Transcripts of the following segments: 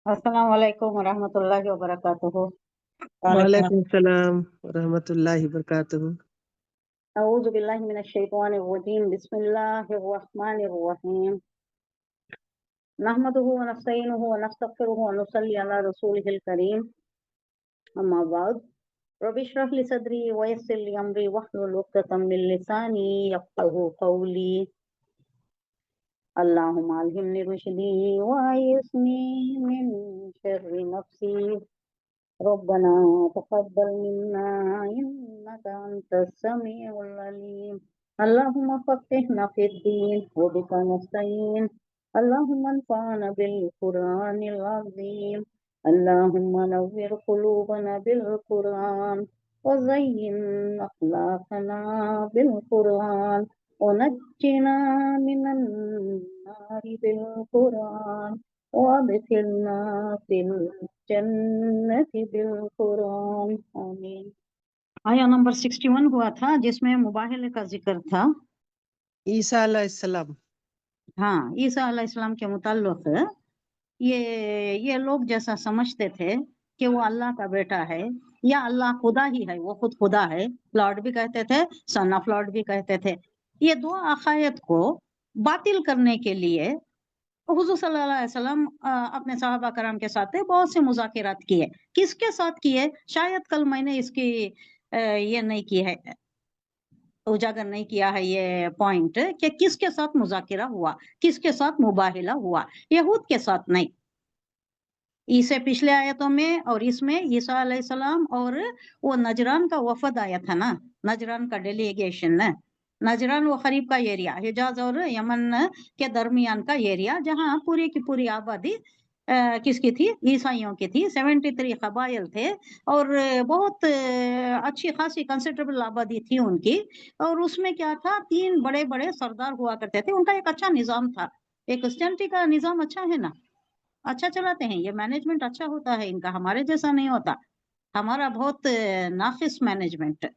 अस्सलाम वालेकुम वरहमतुल्लाहि वबरकातुहू। वालेकुम वालेकुम सलाम रहमतुल्लाहि वबरकातुहू। अऊज़ु बिल्लाहि मिनश शैतानिर रजीम। बिस्मिल्लाहिर रहमानिर रहीम। नहमदुहु व नस्तईनुहु व नस्तगफिरुहु व नुसल्ली अला रसूलिहिल करीम। अम्मा बाद। रब्बि इश्रह ली सदरी व यस्सिर ली अमरी वहलुल उक़दतम मिन लिसानी यफ़क़हू क़ौली। अल्लाहुम्मा अल्हिमनी रुश्दी व अय्यिज़नी मिन शर्रि नफ़्सी। रब्बना तक़ब्बल मिन्ना इन्नका अंतस समीउल अलीम। अल्लाहुम्मा फ़क़्हिना फ़िद्दीन व बिका नस्तईन। अल्लाहुम्मा अन्फ़अना बिल क़ुरआनिल अज़ीम। अल्लाहुम्मा नव्विर क़ुलूबना बिल क़ुरआन व ज़य्यिन अख़लाक़ना बिल क़ुरआन व नज्जिना मिनन नारि बिल क़ुरआन वअदखिलना फिल जन्नति बिल क़ुरआन। आमीन। आया नंबर 61 हुआ था जिसमें मुबाहले का जिक्र था। ईसा अलैहिस्सलाम। हाँ, ईसा अलैहिस्सलाम के मुताल्लिक़ ये लोग जैसा समझते थे कि वो अल्लाह का बेटा है या अल्लाह खुदा ही है, वो खुद खुदा है, लॉर्ड भी कहते थे, सन ऑफ लॉर्ड भी कहते थे। ये दो अकायद को बातिल करने के लिए हुज़ूर सल्लल्लाहु अलैहि वसल्लम अपने सहाबा कराम के साथ बहुत से मुज़ाकिरात किए। किसके साथ किए? शायद कल मैंने इसकी ये नहीं की है, उजागर नहीं किया है ये पॉइंट कि किसके साथ मुज़ाकिरा हुआ, किसके साथ मुबाहिला हुआ। यहूद के साथ नहीं। इससे पिछले आयतों में और इसमें ईसा अलैहिस्सलाम और वो नजरान का वफद आया था ना, नजरान का डेलीगेशन ना। नजरान वो करीब का एरिया, हिजाज और यमन के दरमियान का एरिया, जहाँ पूरी की पूरी आबादी किसकी थी? ईसाइयों की थी। 73 कबाइल थे और बहुत अच्छी खासी कंसिडरेबल आबादी थी उनकी। और उसमें क्या था, 3 बड़े बड़े सरदार हुआ करते थे। उनका एक अच्छा निजाम था। एक क्रिश्चियनिटी का निजाम अच्छा है ना, अच्छा चलाते हैं, ये मैनेजमेंट अच्छा होता है इनका, हमारे जैसा नहीं होता। हमारा बहुत नाकिस मैनेजमेंट।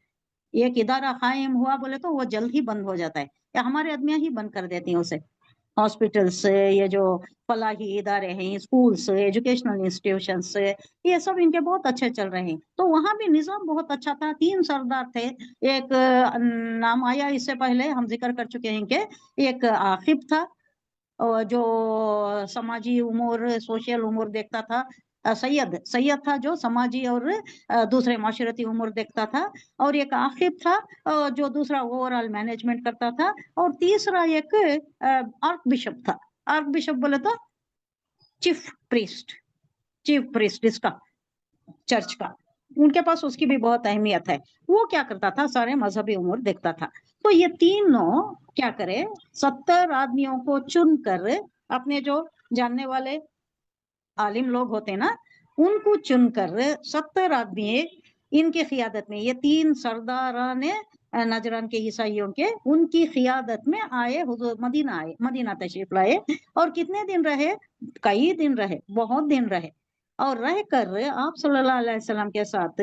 एक इदारा कायम हुआ बोले तो वो जल्द ही बंद हो जाता है, या हमारे आदमियां ही बंद कर देती हैं उसे। हॉस्पिटल्स, ये जो फलाही इदारे हैं, स्कूल्स, एजुकेशनल इंस्टीट्यूशंस, ये सब इनके बहुत अच्छे चल रहे हैं। तो वहां भी निजाम बहुत अच्छा था। 3 सरदार थे। एक नाम आया इससे पहले, हम जिक्र कर चुके हैं कि एक आकिब था और जो समाजी उमूर, सोशल उमूर देखता था। सैयद था जो समाजी और दूसरे माशरती उमूर देखता था। और एक आकिब था जो दूसरा ओवरऑल मैनेजमेंट करता था। और तीसरा एक आर्क बिशप था। आर्क बिशप बोले तो चीफ प्रीस्ट इसका, चर्च का। उनके पास उसकी भी बहुत अहमियत है। वो क्या करता था, सारे मजहबी उमूर देखता था। तो ये तीनों क्या करे, 70 आदमियों को चुनकर, अपने जो जानने वाले आलिम लोग होते ना, उनको चुनकर 70 आदमी इनकी क़ियादत में, ये 3 सरदाराने नजरान के ईसाइयों के, उनकी क़ियादत में आए, हुजूर मदीना आए, मदीना तशरीफ लाए। और कितने दिन रहे? कई दिन रहे, बहुत दिन रहे। और रहकर आप सल्लल्लाहु अलैहि वसल्लम के साथ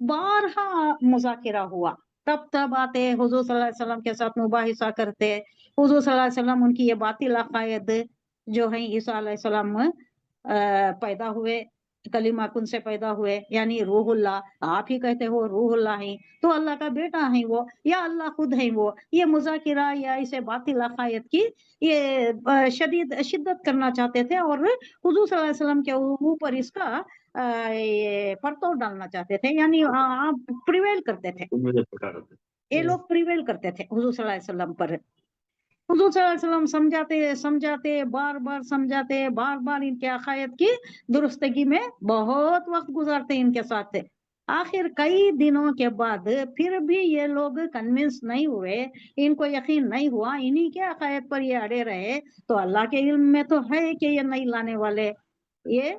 बारहा मुज़ाकिरा हुआ। तब आते हुजूर सल्लल्लाहु अलैहि वसल्लम के साथ मुबाहिसा करते। हुजूर सल्लल्लाहु अलैहि वसल्लम उनकी ये बातिल अकायद जो है, ईसा अलैहिस्सलाम पैदा हुए, कलीमा कुन से पैदा हुए, यानी रूहुल्लाह, आप ही कहते हो रूहुल्लाह है, तो अल्लाह का बेटा है वो, या अल्लाह खुद है वो। ये मुज़ाकिरा या इसे बातिल अकायद की ये शिद्दत करना चाहते थे और हुजूर सल्लल्लाहु अलैहि वसल्लम के ऊपर इसका ये परतों डालना चाहते थे, यानी आप प्रिवेल करते थे। ये लोग प्रिवेल करते थे हुजूर सल्लल्लाहु अलैहि वसल्लम पर। हुजूर सल्लल्लाहु अलैहि वसल्लम समझाते, बार-बार समझाते, बार-बार इनके अकायद की दुरुस्तगी में बहुत वक़्त गुज़ारते इनके साथ। आखिर कई दिनों के बाद फिर भी ये लोग कन्विंस नहीं हुए, इनको यकीन नहीं हुआ, इन्हीं के अकायद पर ये अड़े रहे। तो अल्लाह के इल्म में तो है कि ये नहीं लाने वाले, ये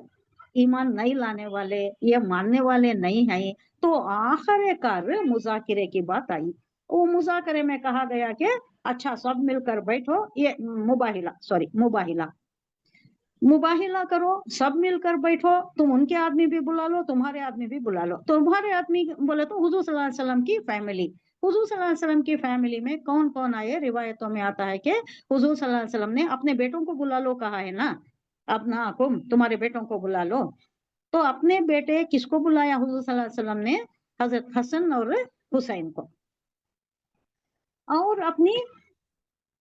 ईमान नहीं लाने वाले, ये मानने वाले नहीं हैं। तो आखिरकार मुज़ाकिरे की बात आई। वो मुज़ाकरे में कहा गया कि अच्छा सब मिलकर बैठो, ये मुबाहिला करो, सब मिलकर बैठो, तुम उनके आदमी भी बुला लो, तुम्हारे आदमी भी बुला लो। तुम्हारे आदमी बोले तो हुजूर सल्लल्लाहु अलैहि वसल्लम की फैमिली। हुजूर सल्लल्लाहु अलैहि वसल्लम की फैमिली में कौन-कौन आए? रिवायतों में आता है कि हुजूर सल्लल्लाहु अलैहि वसल्लम ने अपने बेटों को बुला लो कहा है ना, अब्नाकुम, तुम्हारे बेटों को बुला लो। तो अपने बेटे किसको बुलाया हुजूर सल्लल्लाहु अलैहि वसल्लम ने? हजरत हसन और हुसैन को। और अपनी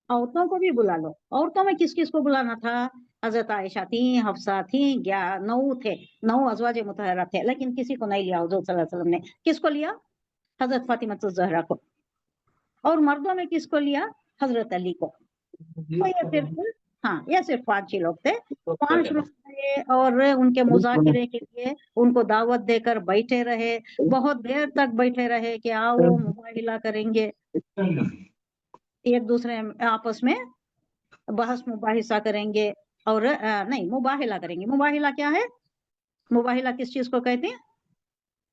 औरतों को भी बुला लो। औरतों में किस किस को बुलाना था? हजरत आयशा थी, हफ्सा थी, 9 थे, 9 अज़वाज मुतहरा थे, लेकिन किसी को नहीं लिया हुजूर सल्लल्लाहु अलैहि वसल्लम ने। किसको लिया? हजरत फातिमा ज़हरा को। और मर्दों में किसको लिया? हजरत अली को। तो ये सिर्फ, हाँ, ये सिर्फ 5 ही लोग थे। 5 लोग थे और उनके मुज़ाकिरे के लिए उनको दावत देकर बैठे रहे, बहुत देर तक बैठे रहे कि आओ मुबाहिला करेंगे, एक दूसरे आपस में बहस मुबाहिसा करेंगे। और नहीं, मुबाहिला करेंगे। मुबाहिला क्या है? मुबाहिला किस चीज को कहते हैं?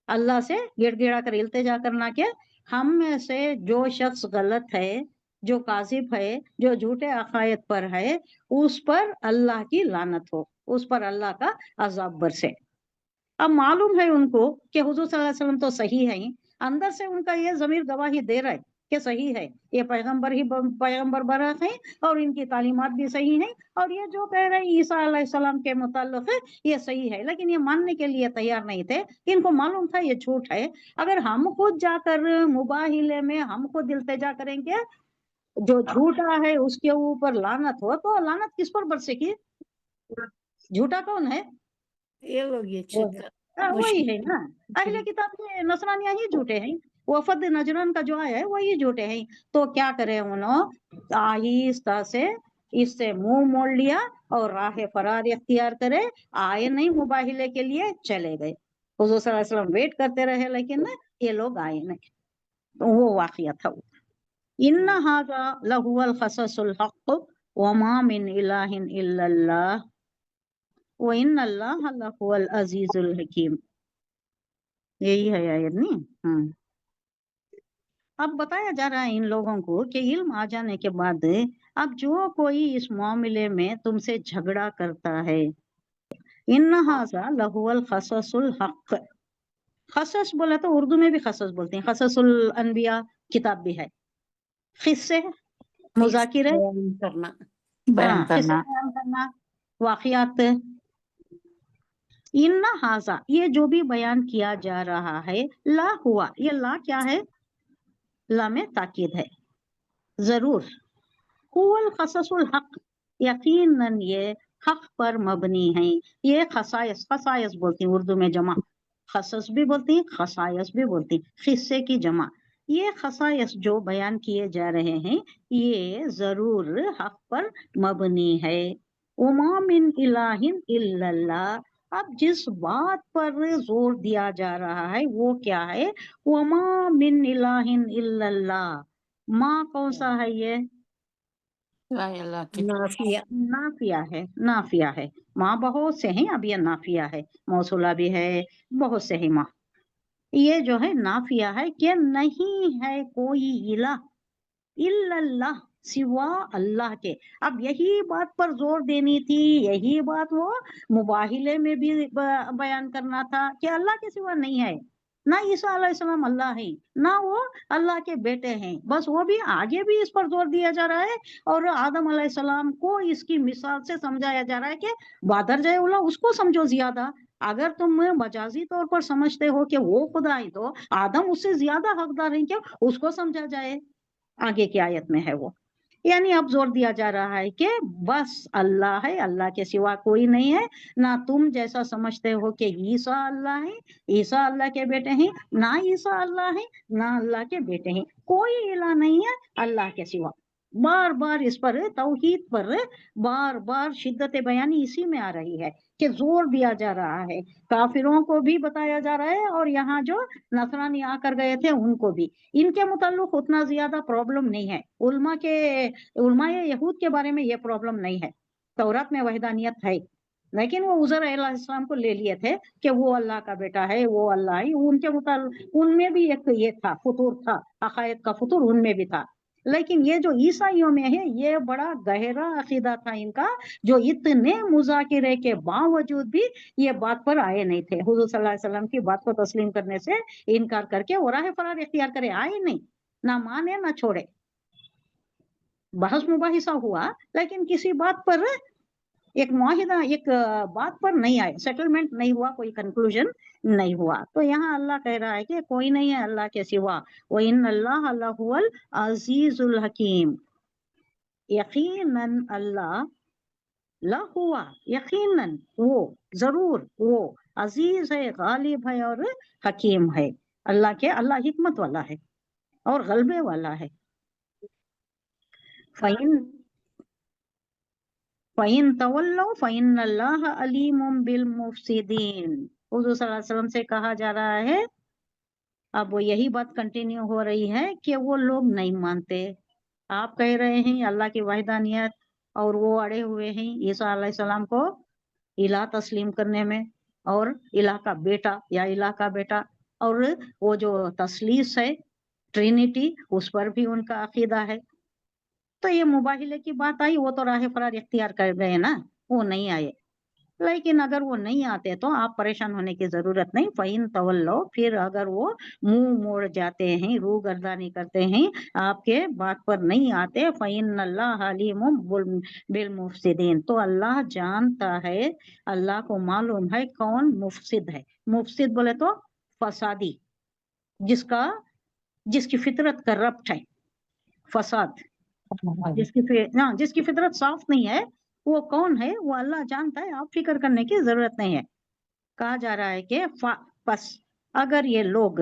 अल्लाह से गिड़गिड़ा कर इल्तिजा करना के हम में से जो शख्स गलत है, जो काजिब है, जो झूठे अकायद पर है, उस पर अल्लाह की लानत हो, उस पर अल्लाह का अजाब बरसे। अब मालूम है उनको कि हुजूर सल्लल्लाहु अलैहि वसल्लम तो सही है ही, अंदर से उनका ये ज़मीर गवाही दे रहा है कि सही है, ये पैगंबर बरहक है और इनकी तालीमात भी सही है, और ये जो कह रहे हैं ईसा अलैहिस्सलाम के मुताल्लिक है ये सही है, लेकिन ये मानने के लिए तैयार नहीं थे। इनको मालूम था ये झूठ है। अगर हम खुद जाकर मुबाहिले में हम खुद इल्तिजा करेंगे, जो झूठा है उसके ऊपर लानत हो, तो लानत किस पर बरसेगी? झूठा कौन है? ये लोग ये वो चेक वही है ना। अहले किताब के नसरानिया ही झूठे हैं, वफद नजरान का जो आया है वही झूठे हैं। तो क्या करे उन्होंने? आहिस्ता से इससे मुंह मोड़ लिया और राह फरार इख्तियार करे, आए नहीं मुबाहिले के लिए, चले गए। हुजूर सल्लल्लाहु अलैहि वसल्लम वेट करते रहे, लेकिन ये लोग आए नहीं। तो वो वाकया था वो। इन्ना हाजा लहुवल क़ससुल हक़ वमा मिन इलाहिन इल्लल्लाह व इन्नल्लाह लहुवल अज़ीज़ुल हकीम। यही है आयत नहीं। अब बताया जा रहा है इन लोगों को कि इल्म आ जाने के बाद अब जो कोई इस मामले में तुमसे झगड़ा करता है, इन्ना हाज़ा लहुवल क़ससुल हक़। क़सस बोला तो उर्दू में भी क़सस बोलते हैं, क़ससुल अनबिया किताब भी है, किस्से, मुज़ाकिरे, बयान किस्से करना। बयान करना, वाक़ियात। इन्ना हाज़ा, ये जो भी बयान किया जा रहा है, ला हुआ, ये ला क्या है? ला में ताकीद है, जरूर। हुवल क़ससुल हक़, यकीनन ये हक पर मबनी है। ये खसायस, खसायस बोलती हैं उर्दू में जमा, खसस भी बोलती हैं, खसायस भी बोलती हैं, हिस्से की जमा। ये खसायस जो बयान किए जा रहे हैं ये जरूर हक पर मबनी है। उमा मिन इलाहिन इल्लल्लाह। अब जिस बात पर जोर दिया जा रहा है वो क्या है? उमा मिन इलाहिन इल्लल्लाह। माँ कौन सा है? ये अल्लाह की नाफिया। नाफिया है, नाफिया है। माँ बहुत से हैं, अब ये नाफिया है, मौसूला भी है, बहुत से हैं माँ। ये जो है नाफिया है कि नहीं है कोई इला इल्लल्लाह, सिवा अल्लाह के। अब यही बात पर जोर देनी थी, यही बात वो मुबाहिले में भी बयान करना था कि अल्लाह के सिवा नहीं है। ना ईसा अलैहिस्सलाम अल्लाह है, ना वो अल्लाह के बेटे हैं। बस वो भी आगे भी इस पर जोर दिया जा रहा है, और आदम अलैहिस्सलाम को इसकी मिसाल से समझाया जा रहा है कि बादर जाए उला उसको समझो ज्यादा। अगर तुम मजाजी तौर पर समझते हो कि वो खुदा है, तो आदम उससे ज्यादा हकदार है कि उसको समझा जाए। आगे की आयत में है वो। यानी अब जोर दिया जा रहा है कि बस अल्लाह है, अल्लाह के सिवा कोई नहीं है। ना तुम जैसा समझते हो कि ईसा अल्लाह है, ईसा अल्लाह के बेटे हैं, ना ईसा अल्लाह है, ना अल्लाह के बेटे हैं। कोई इला नहीं है अल्लाह के सिवा। बार बार इस पर, तौहीद पर बार बार शिद्दत बयानी इसी में आ रही है कि जोर दिया जा रहा है। काफिरों को भी बताया जा रहा है, और यहाँ जो नसरानी आकर गए थे उनको भी। इनके मुताल्लिक उतना ज्यादा प्रॉब्लम नहीं है। उलमाए यहूद के बारे में ये प्रॉब्लम नहीं है, तौरात में वहदानियत है, लेकिन वो उज़ैर अलैहिस्सलाम को ले लिए थे कि वो अल्लाह का बेटा है, वो अल्लाह है। उनके मुताल्लिक उनमें भी एक ये था, फुतूर था, अकायद का फुतूर उनमें भी था। लेकिन ये जो ईसाइयों में है ये बड़ा गहरा अकीदा था इनका, जो इतने मुज़ाकिरे के बावजूद भी ये बात पर आए नहीं थे। हुजूर सल्लल्लाहु अलैहि वसल्लम की बात को तस्लीम करने से इनकार करके वो राह फरार इख्तियार करे, आए नहीं, ना माने ना छोड़े। बहस मुबाहिसा हुआ, लेकिन किसी बात पर एक मुआहिदा, एक बात पर नहीं आए, सेटलमेंट नहीं हुआ, कोई कंक्लूजन नहीं हुआ। तो यहाँ अल्लाह कह रहा है कि कोई नहीं है अल्लाह के सिवा, व इन अल्लाह लहुवल अजीजुल हकीम, यकीनन अल्लाह लहुवा, यकीनन वो, जरूर वो, अजीज है, गालिब है और हकीम है। अल्लाह हिकमत वाला है और गलबे वाला है। फ़इन फ़इन तवल्लो फ़इन अल्लाह अलीमुम बिल मुफसिदीन। हुज़ूर सल्लल्लाहु अलैहि वसल्लम से कहा जा रहा है, अब वो यही बात कंटिन्यू हो रही है कि वो लोग नहीं मानते। आप कह रहे हैं अल्लाह की वहदानियत और वो अड़े हुए हैं ईसा अलैहिस्सलाम को इलाह तस्लीम करने में, और इलाह का बेटा या इलाह का बेटा, और वो जो तसलीस है ट्रिनिटी, उस पर भी उनका अकीदा है। तो ये मुबाहिले की बात आई, वो तो राह फरार इख्तियार कर गए ना, वो नहीं आए। लेकिन अगर वो नहीं आते तो आप परेशान होने की जरूरत नहीं। फ़इन तवल्लो, फिर अगर वो मुंह मोड़ जाते हैं, रूह गर्दानी करते हैं, आपके बात पर नहीं आते, फ़इन अल्लाह अलीमुम बिल मुफसिदीन, तो अल्लाह जानता है, अल्लाह को मालूम है कौन मुफसिद है। मुफसिद बोले तो फसादी, जिसकी फितरत करप्ट है, फसाद, जिसकी फितरत साफ नहीं है, वो कौन है, वो अल्लाह जानता है, आप फिक्र करने की जरूरत नहीं है। कहा जा रहा है कि बस अगर ये लोग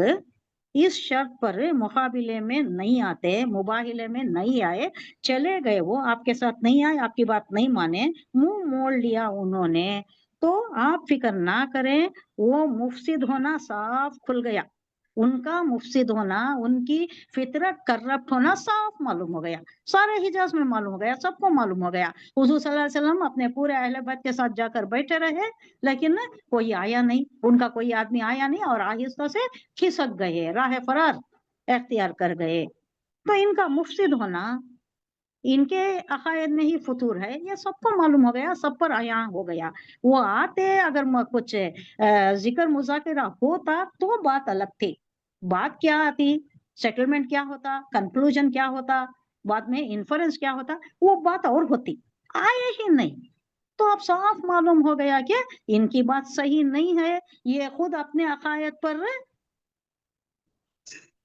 इस शर्त पर मुकाबले में नहीं आते, मुबाहिले में नहीं आए, चले गए, वो आपके साथ नहीं आए, आपकी बात नहीं माने, मुंह मोड़ लिया उन्होंने, तो आप फिक्र ना करें, वो मुफसिद होना साफ खुल गया, उनका मुफसिद होना, उनकी फितरत करप्ट होना साफ मालूम हो गया, सारे हिजाज में मालूम हो गया, सबको मालूम हो गया। हुजूर सल्लल्लाहु अलैहि वसल्लम अपने पूरे अहले बैत के साथ जाकर बैठे रहे, लेकिन कोई आया नहीं, उनका कोई आदमी आया नहीं, और आहिस्ता से खिसक गए, राह फरार इख्तियार कर गए। तो इनका मुफसिद होना इनके अकायद में ही फतूर है, ये सबको मालूम हो गया, सब पर आया हो गया। वो आते, अगर कुछ जिक्र मुज़ाकरा होता तो बात अलग थी, बात क्या आती, सेटलमेंट क्या होता, कंक्लूजन क्या होता, बाद में इन्फरेंस क्या होता, वो बात और होती, आए ही नहीं। तो अब साफ मालूम हो गया कि इनकी बात सही नहीं है, ये खुद अपने अकायद पर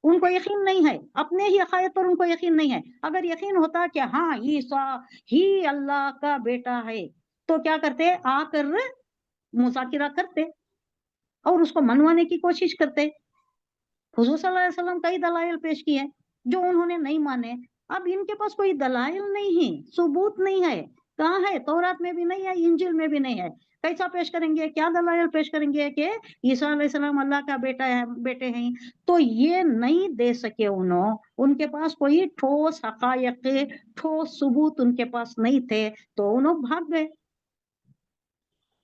उनको यकीन नहीं है, अपने ही अकायद पर उनको यकीन नहीं है। अगर यकीन होता कि हाँ ईसा ही अल्लाह का बेटा है, तो क्या करते, आकर मुज़ाकिरा करते और उसको मनवाने की कोशिश करते। हुजूर सल्लल्लाहु अलैहि वसल्लम कई दलाइल पेश किए जो उन्होंने नहीं माने। अब इनके पास कोई दलाइल नहीं है, सबूत नहीं है, कहाँ है, तौरात में भी नहीं है, इंजिल में भी नहीं है। कैसा पेश करेंगे, क्या दलाइल पेश करेंगे कि ईसा अलैहिस्सलाम अल्लाह का बेटे हैं? तो ये नहीं दे सके उनके पास कोई ठोस हकायक, ठोस सबूत उनके पास नहीं थे, तो उन्होंने भाग गए।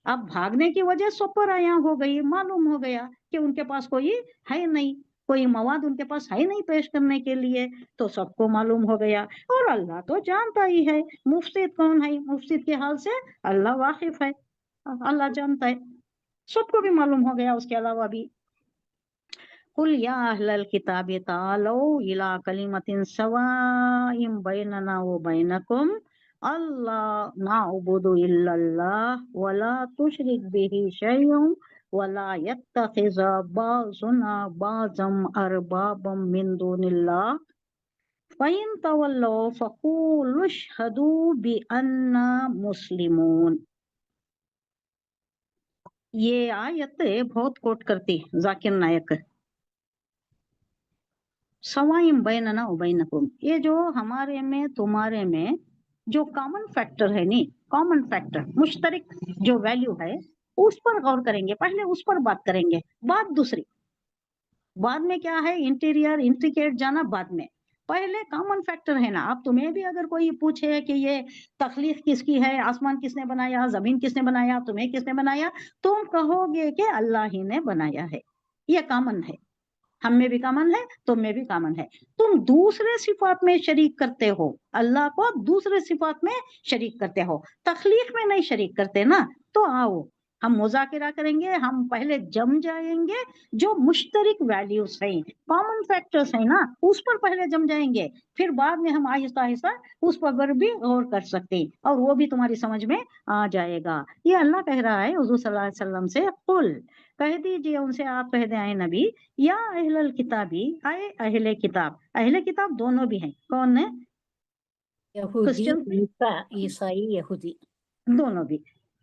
अब भागने की वजह सब पर आया हो गई, मालूम हो गया कि उनके पास कोई है नहीं, कोई मवाद उनके पास है नहीं पेश करने के लिए, तो सबको मालूम हो गया। और अल्लाह तो जानता ही है मुफसिद कौन है, मुफसिद के हाल से अल्लाह वाकिफ है, अल्लाह जानता है, सबको भी मालूम हो गया। उसके अलावा भी कुल या अहलल किताबि तालो इला कलिमतिन सवाइम बैनना व बैनकुम अल्लाह नाउबुदु इल्लल्लाह वला तुशरिक बिही शैयउन वला यत्तखिज़ बाज़ुना बाज़म अरबाबम मिन दुनिल्लाह फ़इन तवल्लो फ़क़ूलु अशहदू बिअन्ना मुस्लिमून। ये आयत बहुत कोट करती जाकिर नायक, सवाइम बैनना व बैनकुम, ये जो हमारे में तुम्हारे में जो कॉमन फैक्टर है नी, कॉमन फैक्टर मुश्तरक जो वैल्यू है, उस पर गौर करेंगे, पहले उस पर बात करेंगे, बात दूसरी, बाद में क्या है इंटीरियर इंट्रिकेट जाना बाद में, पहले कॉमन फैक्टर है ना। अब तुम्हें भी अगर कोई पूछे कि ये तखलीक किसकी है, आसमान किसने बनाया, जमीन किसने बनाया, तुम्हें किसने बनाया, तुम कहोगे कि अल्लाह ही ने बनाया है, ये कॉमन है, हम में भी कामन है, तुम में भी कामन है। तुम दूसरे सिफात में शरीक करते हो, अल्लाह को दूसरे सिफात में शरीक करते हो, तखलीक में नहीं शरीक करते ना। तो आओ हम मुजाकिरा करेंगे, हम पहले जम जाएंगे, जो मुश्तरक वैल्यूज हैं, कॉमन फैक्टर्स हैं ना, उस पर पहले जम जाएंगे, फिर बाद में हम आहिस्ता आहिस्ता उस पर भी गौर कर सकते हैं, और वो भी तुम्हारी समझ में आ जाएगा। ये अल्लाह कह रहा है हुजूर सल्लल्लाहु अलैहि वसल्लम से, कुल कह दीजिए उनसे, आप कह दें आए नबी, या अहलल किताबी, आए अहले किताब, अहले किताब दोनों भी हैं, कौन है? यहूदी क्रिश्चियन, ईसाई यहूदी दोनों भी,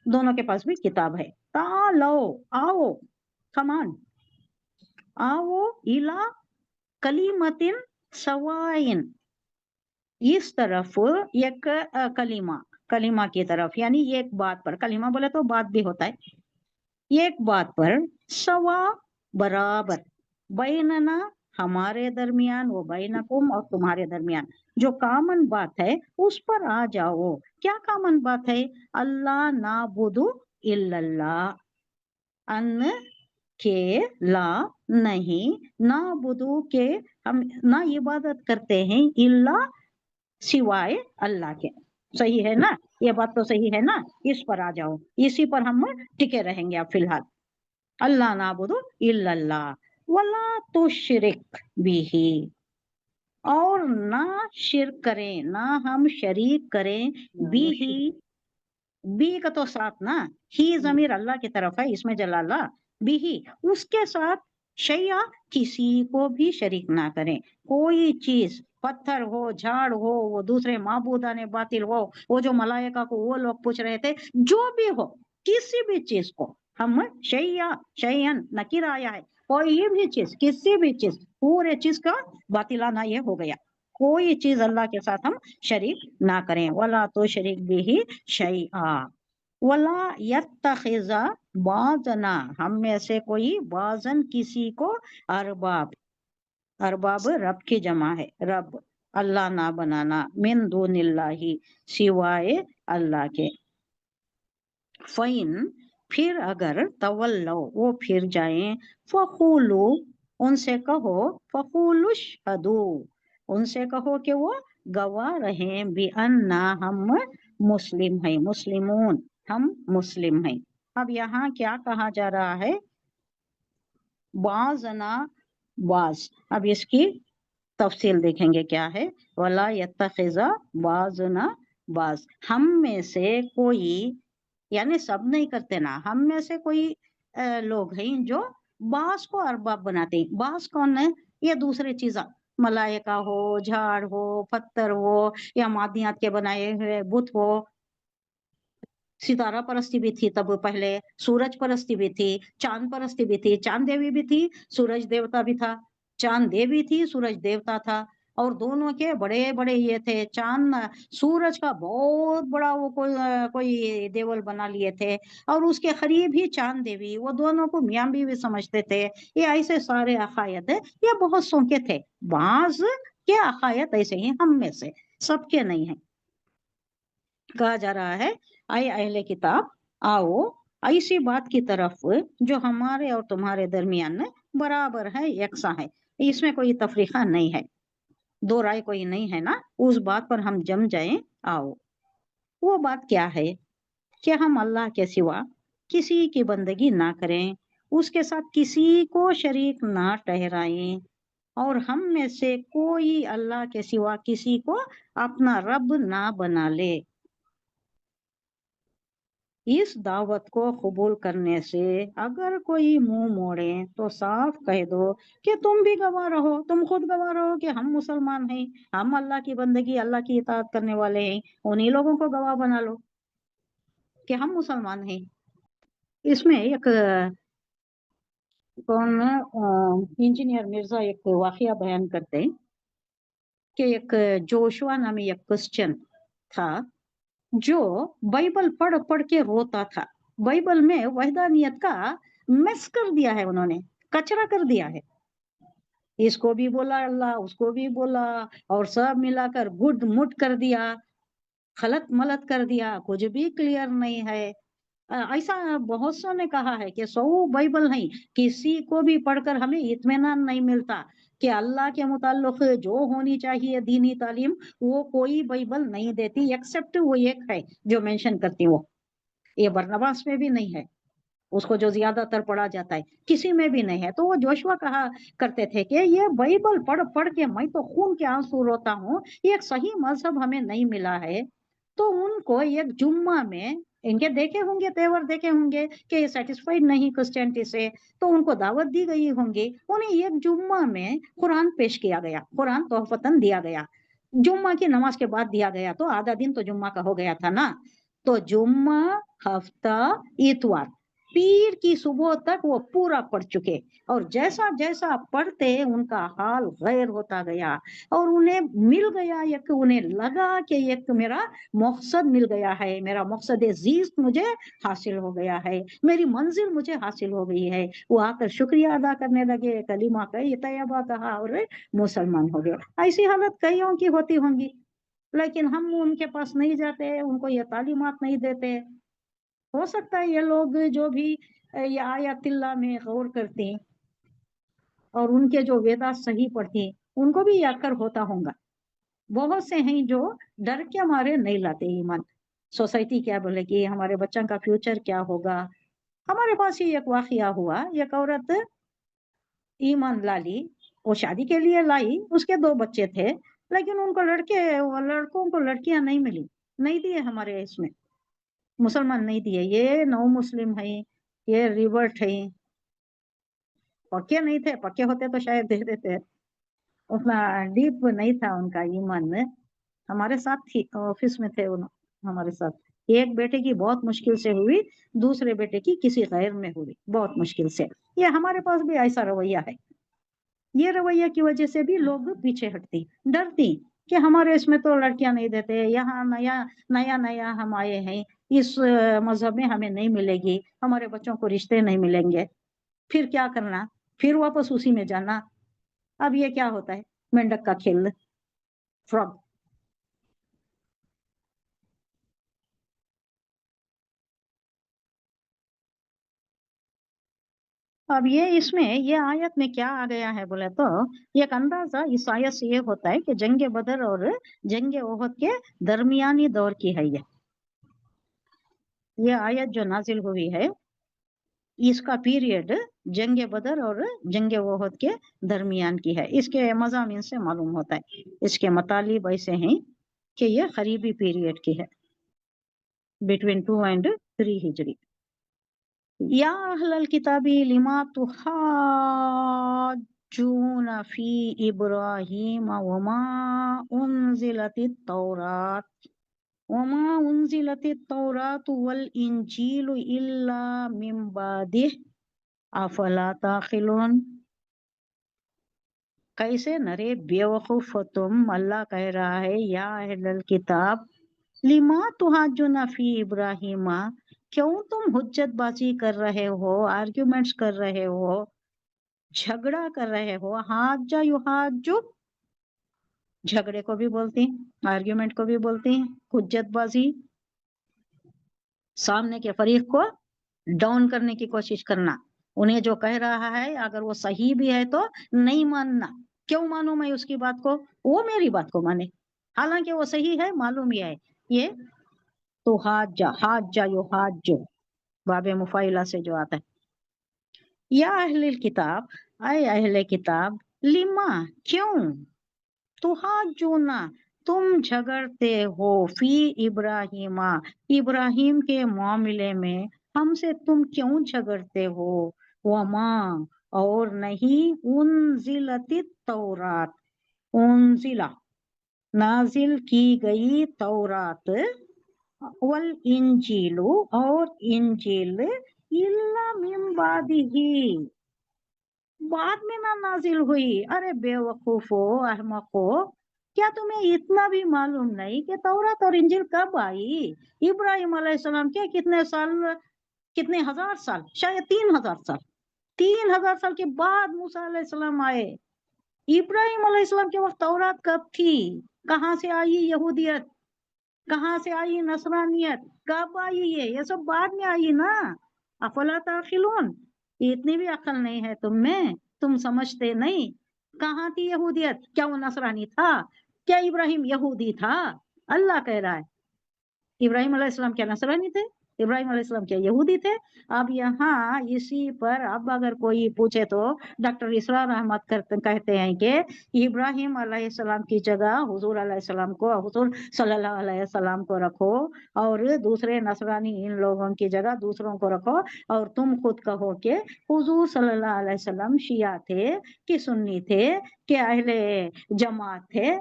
दोनों के पास भी किताब है। तालो, आओ, कमान, आओ, इला कलीमतिन सवाइन, इस तरफ एक कलीमा की तरफ, यानी एक बात पर, कलीमा बोले तो बात भी होता है, एक बात पर, सवा बराबर, बैनना हमारे दरमियान, वो बैनकुम और तुम्हारे दरमियान, जो कॉमन बात है उस पर आ जाओ। क्या कॉमन बात है? अल्लाह नाबुदु इल्लल्लाह, अन्न के ला नहीं, नाबुदु के हम ना इबादत करते हैं, इल्ला सिवाय अल्लाह के। सही है ना? ये बात तो सही है ना? इस पर आ जाओ, इसी पर हम टिके रहेंगे अब फिलहाल। अल्लाह नाबुदु इल्लल्लाह, वला तुश्रिक बिही, और ना शिरक करें, ना हम शरीक करें, बिही, बी का तो साथ ना, ही जमीर अल्लाह की तरफ है, इसमें जलाला, बिही उसके साथ, शैया किसी को भी शरीक ना करें, कोई चीज, पत्थर हो, झाड़ हो, वो दूसरे माबूदा ने बातिल हो, वो जो मलाइका को वो लोग पूछ रहे थे, जो भी हो, किसी भी चीज को हम शैया, शैयन नकीर आया है, कोई भी चीज, किसी भी चीज, पूरे चीज का बातिलाना ये हो गया, कोई चीज अल्लाह के साथ हम शरीक ना करें। वला तो शरीक भी शैआ, वला यत्तखिजा बाजना, हम में से कोई, बाजन किसी को, अरबाब, अरबाब रब की जमा है, रब, अल्लाह ना बनाना, मिन दूनिल्लाही, सिवाय अल्लाह के। फ़इन, फिर अगर, तवल्लो, वो फिर जाएं, फक़ूलू, उनसे कहो, फक़ूलुश्हदू, उनसे कहो कि वो गवाह रहें, बिअन्ना, हम मुस्लिम हैं, मुस्लिमून, हम मुस्लिम हैं। अब यहाँ क्या कहा जा रहा है? बाजना, बाज, अब इसकी तफसील देखेंगे क्या है। वला यत्तखिजा बाजना बाज, हम में से कोई, यानी सब नहीं करते ना, हम में से कोई लोग हैं जो बास को अरबाब बनाते हैं। बास कौन है? ये दूसरे चीजा, मलाइका हो, झाड़ हो, पत्थर हो, या मादियात के बनाए हुए बुत हो। सितारा परस्ती भी थी तब पहले, सूरज परस्ती भी थी, चांद परस्ती भी थी, चांद देवी भी थी, सूरज देवता भी था, चांद देवी थी, सूरज देवता था, और दोनों के बड़े बड़े ये थे। चांद, सूरज का बहुत बड़ा वो कोई देवल बना लिए थे, और उसके करीब ही चांद देवी, वो दोनों को मियां बीवी समझते थे। ये ऐसे सारे अकायद है, ये बहुत सौ के थे, बाज के अकायद ऐसे ही, हम में से सबके नहीं है। कहा जा रहा है, आए अहले किताब, आओ ऐसी बात की तरफ जो हमारे और तुम्हारे दरमियान बराबर है, यकसा है, इसमें कोई तफरीका नहीं है, दो राय कोई नहीं है ना, उस बात पर हम जम जाएं, आओ। वो बात क्या है? कि हम अल्लाह के सिवा किसी की बंदगी ना करें, उसके साथ किसी को शरीक ना ठहराएं, और हम में से कोई अल्लाह के सिवा किसी को अपना रब ना बना ले। इस दावत को कबूल करने से अगर कोई मुंह मोड़े तो साफ कह दो कि तुम भी गवाह रहो, तुम खुद गवाह रहो कि हम मुसलमान हैं, हम अल्लाह की बंदगी, अल्लाह की इताअत करने वाले हैं, उन्हीं लोगों को गवाह बना लो कि हम मुसलमान हैं। इसमें एक कौन इंजीनियर मिर्जा एक वाकया बयान करते हैं कि एक जोशुआ नामी एक क्रिश्चियन था, जो बाइबल पढ़ पढ़ के रोता था। बाइबल में वहदानियत का मिस कर दिया है उन्होंने, कचरा कर दिया है, इसको भी बोला अल्लाह, उसको भी बोला, और सब मिलाकर गुड मुड कर दिया, खलत मलत कर दिया, कुछ भी क्लियर नहीं है। ऐसा बहुत सौ ने कहा है कि 100 बाइबल नहीं, किसी को भी पढ़कर हमें इत्मीनान नहीं मिलता कि अल्लाह के मुताल्लिक जो होनी चाहिए दीनी तालीम, वो कोई बाइबल नहीं देती, एक्सेप्ट वो एक है जो मेंशन करती, वो ये बरनबास में भी नहीं है। उसको जो ज्यादातर पढ़ा जाता है, किसी में भी नहीं है। तो वो जोशुआ कहा करते थे कि ये बाइबल पढ़ पढ़ के मैं तो खून के आंसू रोता हूँ, एक सही मजहब हमें नहीं मिला है। तो उनको एक जुम्मा में, इनके देखे होंगे तेवर देखे होंगे कि ये सेटिस्फाइड नहीं क्रिश्चियनिटी से, तो उनको दावत दी गई होंगी। उन्हें एक जुम्मा में कुरान पेश किया गया, कुरान तोहफतन दिया गया, जुम्मा की नमाज के बाद दिया गया। तो आधा दिन तो जुम्मा का हो गया था ना। तो जुम्मा, हफ्ता, इतवार, पीर की सुबह तक वो पूरा पढ़ चुके, और जैसा जैसा पढ़ते उनका हाल गैर होता गया, और उन्हें मिल गया, एक उन्हें लगा कि एक मेरा मकसद मिल गया है, मेरा मकसद जीस्त मुझे हासिल हो गया है, मेरी मंजिल मुझे हासिल हो गई है। वो आकर शुक्रिया अदा करने लगे, कलीमा कही, तैयबा कहा और मुसलमान हो गए। ऐसी हालत कईयों की होती होंगी, लेकिन हम उनके पास नहीं जाते, उनको ये तालीमात नहीं देते। हो सकता है ये लोग जो भी ये आयतिल्ला में गौर करते हैं और उनके जो वेदा सही पढ़ते हैं, उनको भी ये अक्कर होता होगा। बहुत से हैं जो डर के मारे नहीं लाते ईमान, सोसाइटी क्या बोलेगी, हमारे बच्चों का फ्यूचर क्या होगा। हमारे पास ही एक वाकया हुआ, एक औरत ईमान ला ली, वो शादी के लिए लाई, उसके 2 बच्चे थे, लेकिन उनको लड़कों को लड़कियां नहीं मिली, नहीं दिए हमारे इसमें, मुसलमान नहीं दिए, ये नौ मुस्लिम है, ये रिवर्ट है। पक्के नहीं थे, पक्के होते तो शायद दे देते, उतना डीप नहीं था उनका ईमान में। हमारे साथ थी, ऑफिस में थे हमारे साथ। एक बेटे की बहुत मुश्किल से हुई, दूसरे बेटे की किसी गैर में हुई, बहुत मुश्किल से। ये हमारे पास भी ऐसा रवैया है। ये रवैया की वजह से भी लोग पीछे हटती, डरती कि हमारे इसमें तो लड़कियां नहीं देते, यहाँ नया नया नया हम आए हैं, इस मजहब में हमें नहीं मिलेगी, हमारे बच्चों को रिश्ते नहीं मिलेंगे, फिर क्या करना, फिर वापस उसी में जाना। अब ये क्या होता है, मेंढक का खेल, फ्रॉग। अब ये इसमें ये आयत में क्या आ गया है बोले तो, एक अंदाजा इस आयत से ये होता है कि जंग बदर और जंग ओहद के दरमियानी दौर की है ये आयत जो नाजिल हुई है, इसका पीरियड जंग बदर और जंग ओहद के दरमियान की है। इसके मज़ामीन से मालूम होता है, इसके मतलब ऐसे हैं कि ये करीबी पीरियड की है, बिटवीन 2 and 3 हिजरी। या अहलल किताबी लिमा तुहाज्जून फी इब्राहीम वमा उन्जिलतित तौरात वल इंजीलु इल्ला मिन बादिह अफला ताक़िलून। कैसे नरे बेवकूफ हो तुम, अल्लाह कह रहा है या अहलल किताब लिमा तुहाज्जुना फी इब्राहीमा, क्यों तुम हुज्जतबाजी कर रहे हो, आर्ग्यूमेंट्स कर रहे हो, झगड़ा कर रहे हो। हाज्जा युहाज्जु, झगड़े को भी बोलते हैं, आर्ग्यूमेंट को भी बोलते हैं, हुज्जतबाजी, सामने के फरीक को डाउन करने की कोशिश करना। उन्हें जो कह रहा है अगर वो सही भी है तो नहीं मानना। क्यों मानूं मैं उसकी बात को, वो मेरी बात को माने, हालांकि वो सही है, मालूम ये है। ये तो हाज्जा युहाज्जु बाबे मुफाइला से जो आता है। या अहले किताब, आए अहले किताब, लिमा क्यों, तुहाज्जुना तुम झगड़ते हो, फी इब्राहिमा इब्राहिम के मामले में हमसे तुम क्यों झगड़ते हो, वमा और नहीं, उन्जिलतित तौरात, उन्जिला नाजिल की गई तौरात, वल इंजीलु और इंजील, इल्ला मिन बादिही बाद में ना नाजिल हुई। अरे बेवकूफो, अहमको, क्या तुम्हें इतना भी मालूम नहीं कि तौरात और इंजील कब आई? इब्राहिम अलैहिस्सलाम के कितने साल, कितने हजार साल, शायद 3000 साल, 3000 साल के बाद मूसा अलैहिस्सलाम आए। इब्राहिम अलैहिस्सलाम के वक्त तौरात कब थी? कहाँ से आई यहूदियत, कहाँ से आई नसरानियत, कब आई? ये सब बाद में आई ना। अफला ताखिलून, इतनी भी अकल नहीं है तुम में, तुम समझते नहीं। कहाँ थी यहूदियत, क्या वो नसरानी था, क्या इब्राहिम यहूदी था? अल्लाह कह रहा है इब्राहिम अलैहिस्सलाम क्या नसरानी थे? इब्राहिम अलैहिस्सलाम क्या यहूदी थे? अब यहाँ इसी पर अब अगर कोई पूछे तो डॉक्टर इसरार अहमद कहते हैं कि इब्राहिम अलैहिस्सलाम की जगह हुजूर अलैहिस्सलाम को, हुजूर सल्लल्लाहु अलैहि वसल्लम को रखो, और दूसरे नसरानी इन लोगों की जगह दूसरों को रखो, और तुम खुद कहो कि हुजूर सल्लल्लाहु अलैहि वसल्लम शिया थे कि सुन्नी थे कि अहले जमात थे,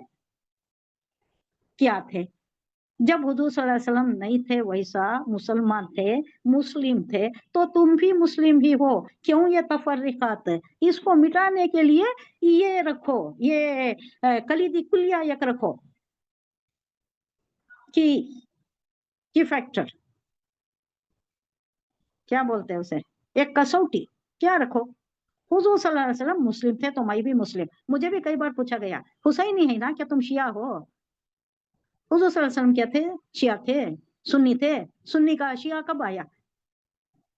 क्या थे? जब हुजूर सल्लल्लाहु अलैहि वसल्लम नहीं थे, वैसा मुसलमान थे, मुस्लिम थे, तो तुम भी मुस्लिम ही हो, क्यों ये तफर्रिकात? इसको मिटाने के लिए ये रखो, ये कलीदी कुलिया एक रखो कि फैक्टर क्या बोलते हैं उसे, एक कसौटी क्या रखो? हुजूर सल्लल्लाहु अलैहि वसल्लम मुस्लिम थे तो मैं भी मुस्लिम। मुझे भी कई बार पूछा गया, हुसैनी है ना, क्या तुम शिया हो? हुजूर सल्लल्लाहु अलैहि वसल्लम क्या थे? शिया थे, सुन्नी थे। सुन्नी का शिया कब आया?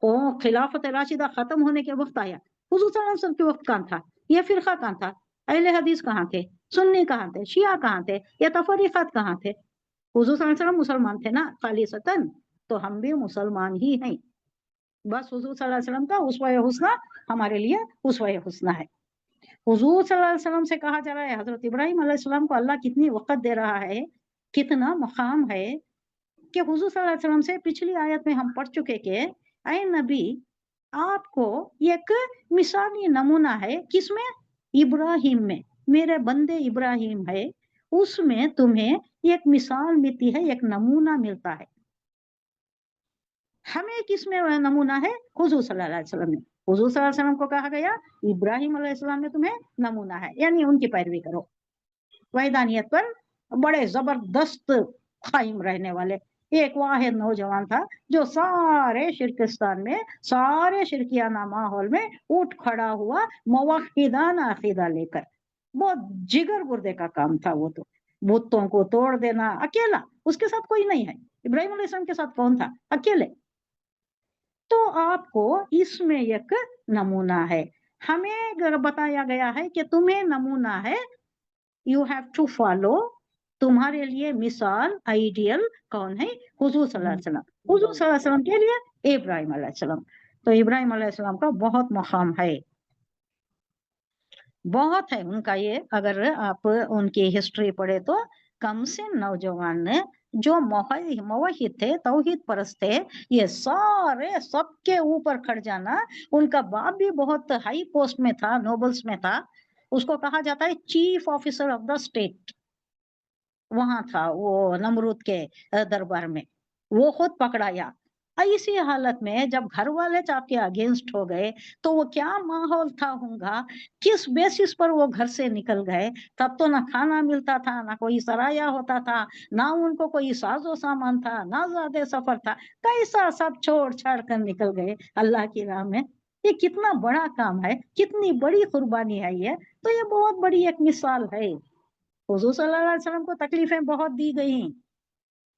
ओ खिलाफत राशिदा खत्म होने के वक्त आया। हुजूर सल्लल्लाहु अलैहि वसल्लम के वक्त कहाँ था ये फिरका? कहाँ था? अहले हदीस कहाँ थे? सुन्नी कहाँ थे? शिया कहाँ थे? ये तफरीकात कहाँ थे? हुजूर सल्लल्लाहु अलैहि वसल्लम मुसलमान थे ना खालिसतन, तो हम भी मुसलमान ही हैं। बस हुजूर सल्लल्लाहु अलैहि वसल्लम का उसवा हुस्ना हमारे लिए उसवा हुस्ना है। हुजूर सल्लल्लाहु अलैहि वसल्लम से कहा जा रहा है, हजरत इब्राहिम अलैहिस्सलाम को अल्लाह कितनी वक़्त दे रहा है, कितना मकाम है कि हुजूर सल्लल्लाहु अलैहि वसल्लम से पिछली आयत में हम पढ़ चुके कि ऐ नबी, आपको एक मिसाली नमूना है, किसमें? इब्राहिम में, मेरे बंदे इब्राहिम है, उसमें तुम्हें एक मिसाल मिलती है, एक नमूना मिलता है। हमें किसमें नमूना है? हुजूर सल्लल्लाहु अलैहि वसल्लम में। हुजूर सल्लल्लाहु अलैहि वसल्लम को कहा गया इब्राहिम अलैहिस्सलाम में तुम्हें नमूना है, यानी उनकी पैरवी करो। वैदानियत पर बड़े जबरदस्त कायम रहने वाले एक वाहिद नौजवान था जो सारे शिरकिस्तान में, सारे शिरकियाना माहौल में उठ खड़ा हुआ मवहिदाना अकीदा लेकर। बहुत जिगर गुर्दे का काम था वो तो, बुतों को तोड़ देना अकेला, उसके साथ कोई नहीं है। इब्राहिम अलैहिस्सलाम के साथ कौन था? अकेले। तो आपको इसमें एक नमूना है, हमें बताया गया है कि तुम्हें नमूना है, यू हैव टू फॉलो। तुम्हारे लिए मिसाल, आइडियल कौन है? हुजूर सल्लल्लाहु अलैहि वसल्लम। हुजूर सल्लल्लाहु अलैहि वसल्लम के लिए इब्राहिम अलैहिस्सलाम। तो इब्राहिम अलैहिस्सलाम का बहुत मकाम है, बहुत है उनका। ये अगर आप उनकी हिस्ट्री पढ़े तो कम से नौजवान जो मुवहिद थे, तौहीद परस्त थे, ये सारे सबके ऊपर खड़ जाना। उनका बाप भी बहुत हाई पोस्ट में था, नोबल्स में था, उसको कहा जाता है chief officer of the state. वहां था वो नमरूद के दरबार में, वो खुद पकड़ाया। ऐसी हालत में जब घर वाले आपके अगेंस्ट हो गए तो वो क्या माहौल था होगा, किस बेसिस पर वो घर से निकल गए? तब तो ना खाना मिलता था, ना कोई सराया होता था, ना उनको कोई साजो सामान था, ना ज्यादा सफर था। कैसा सब छोड़ छाड़ कर निकल गए अल्लाह की राह में? ये कितना बड़ा काम है, कितनी बड़ी कुर्बानी है ये। तो ये बहुत बड़ी एक मिसाल है। हुजूर सल्लल्लाहु अलैहि वसल्लम को तकलीफें बहुत दी गई,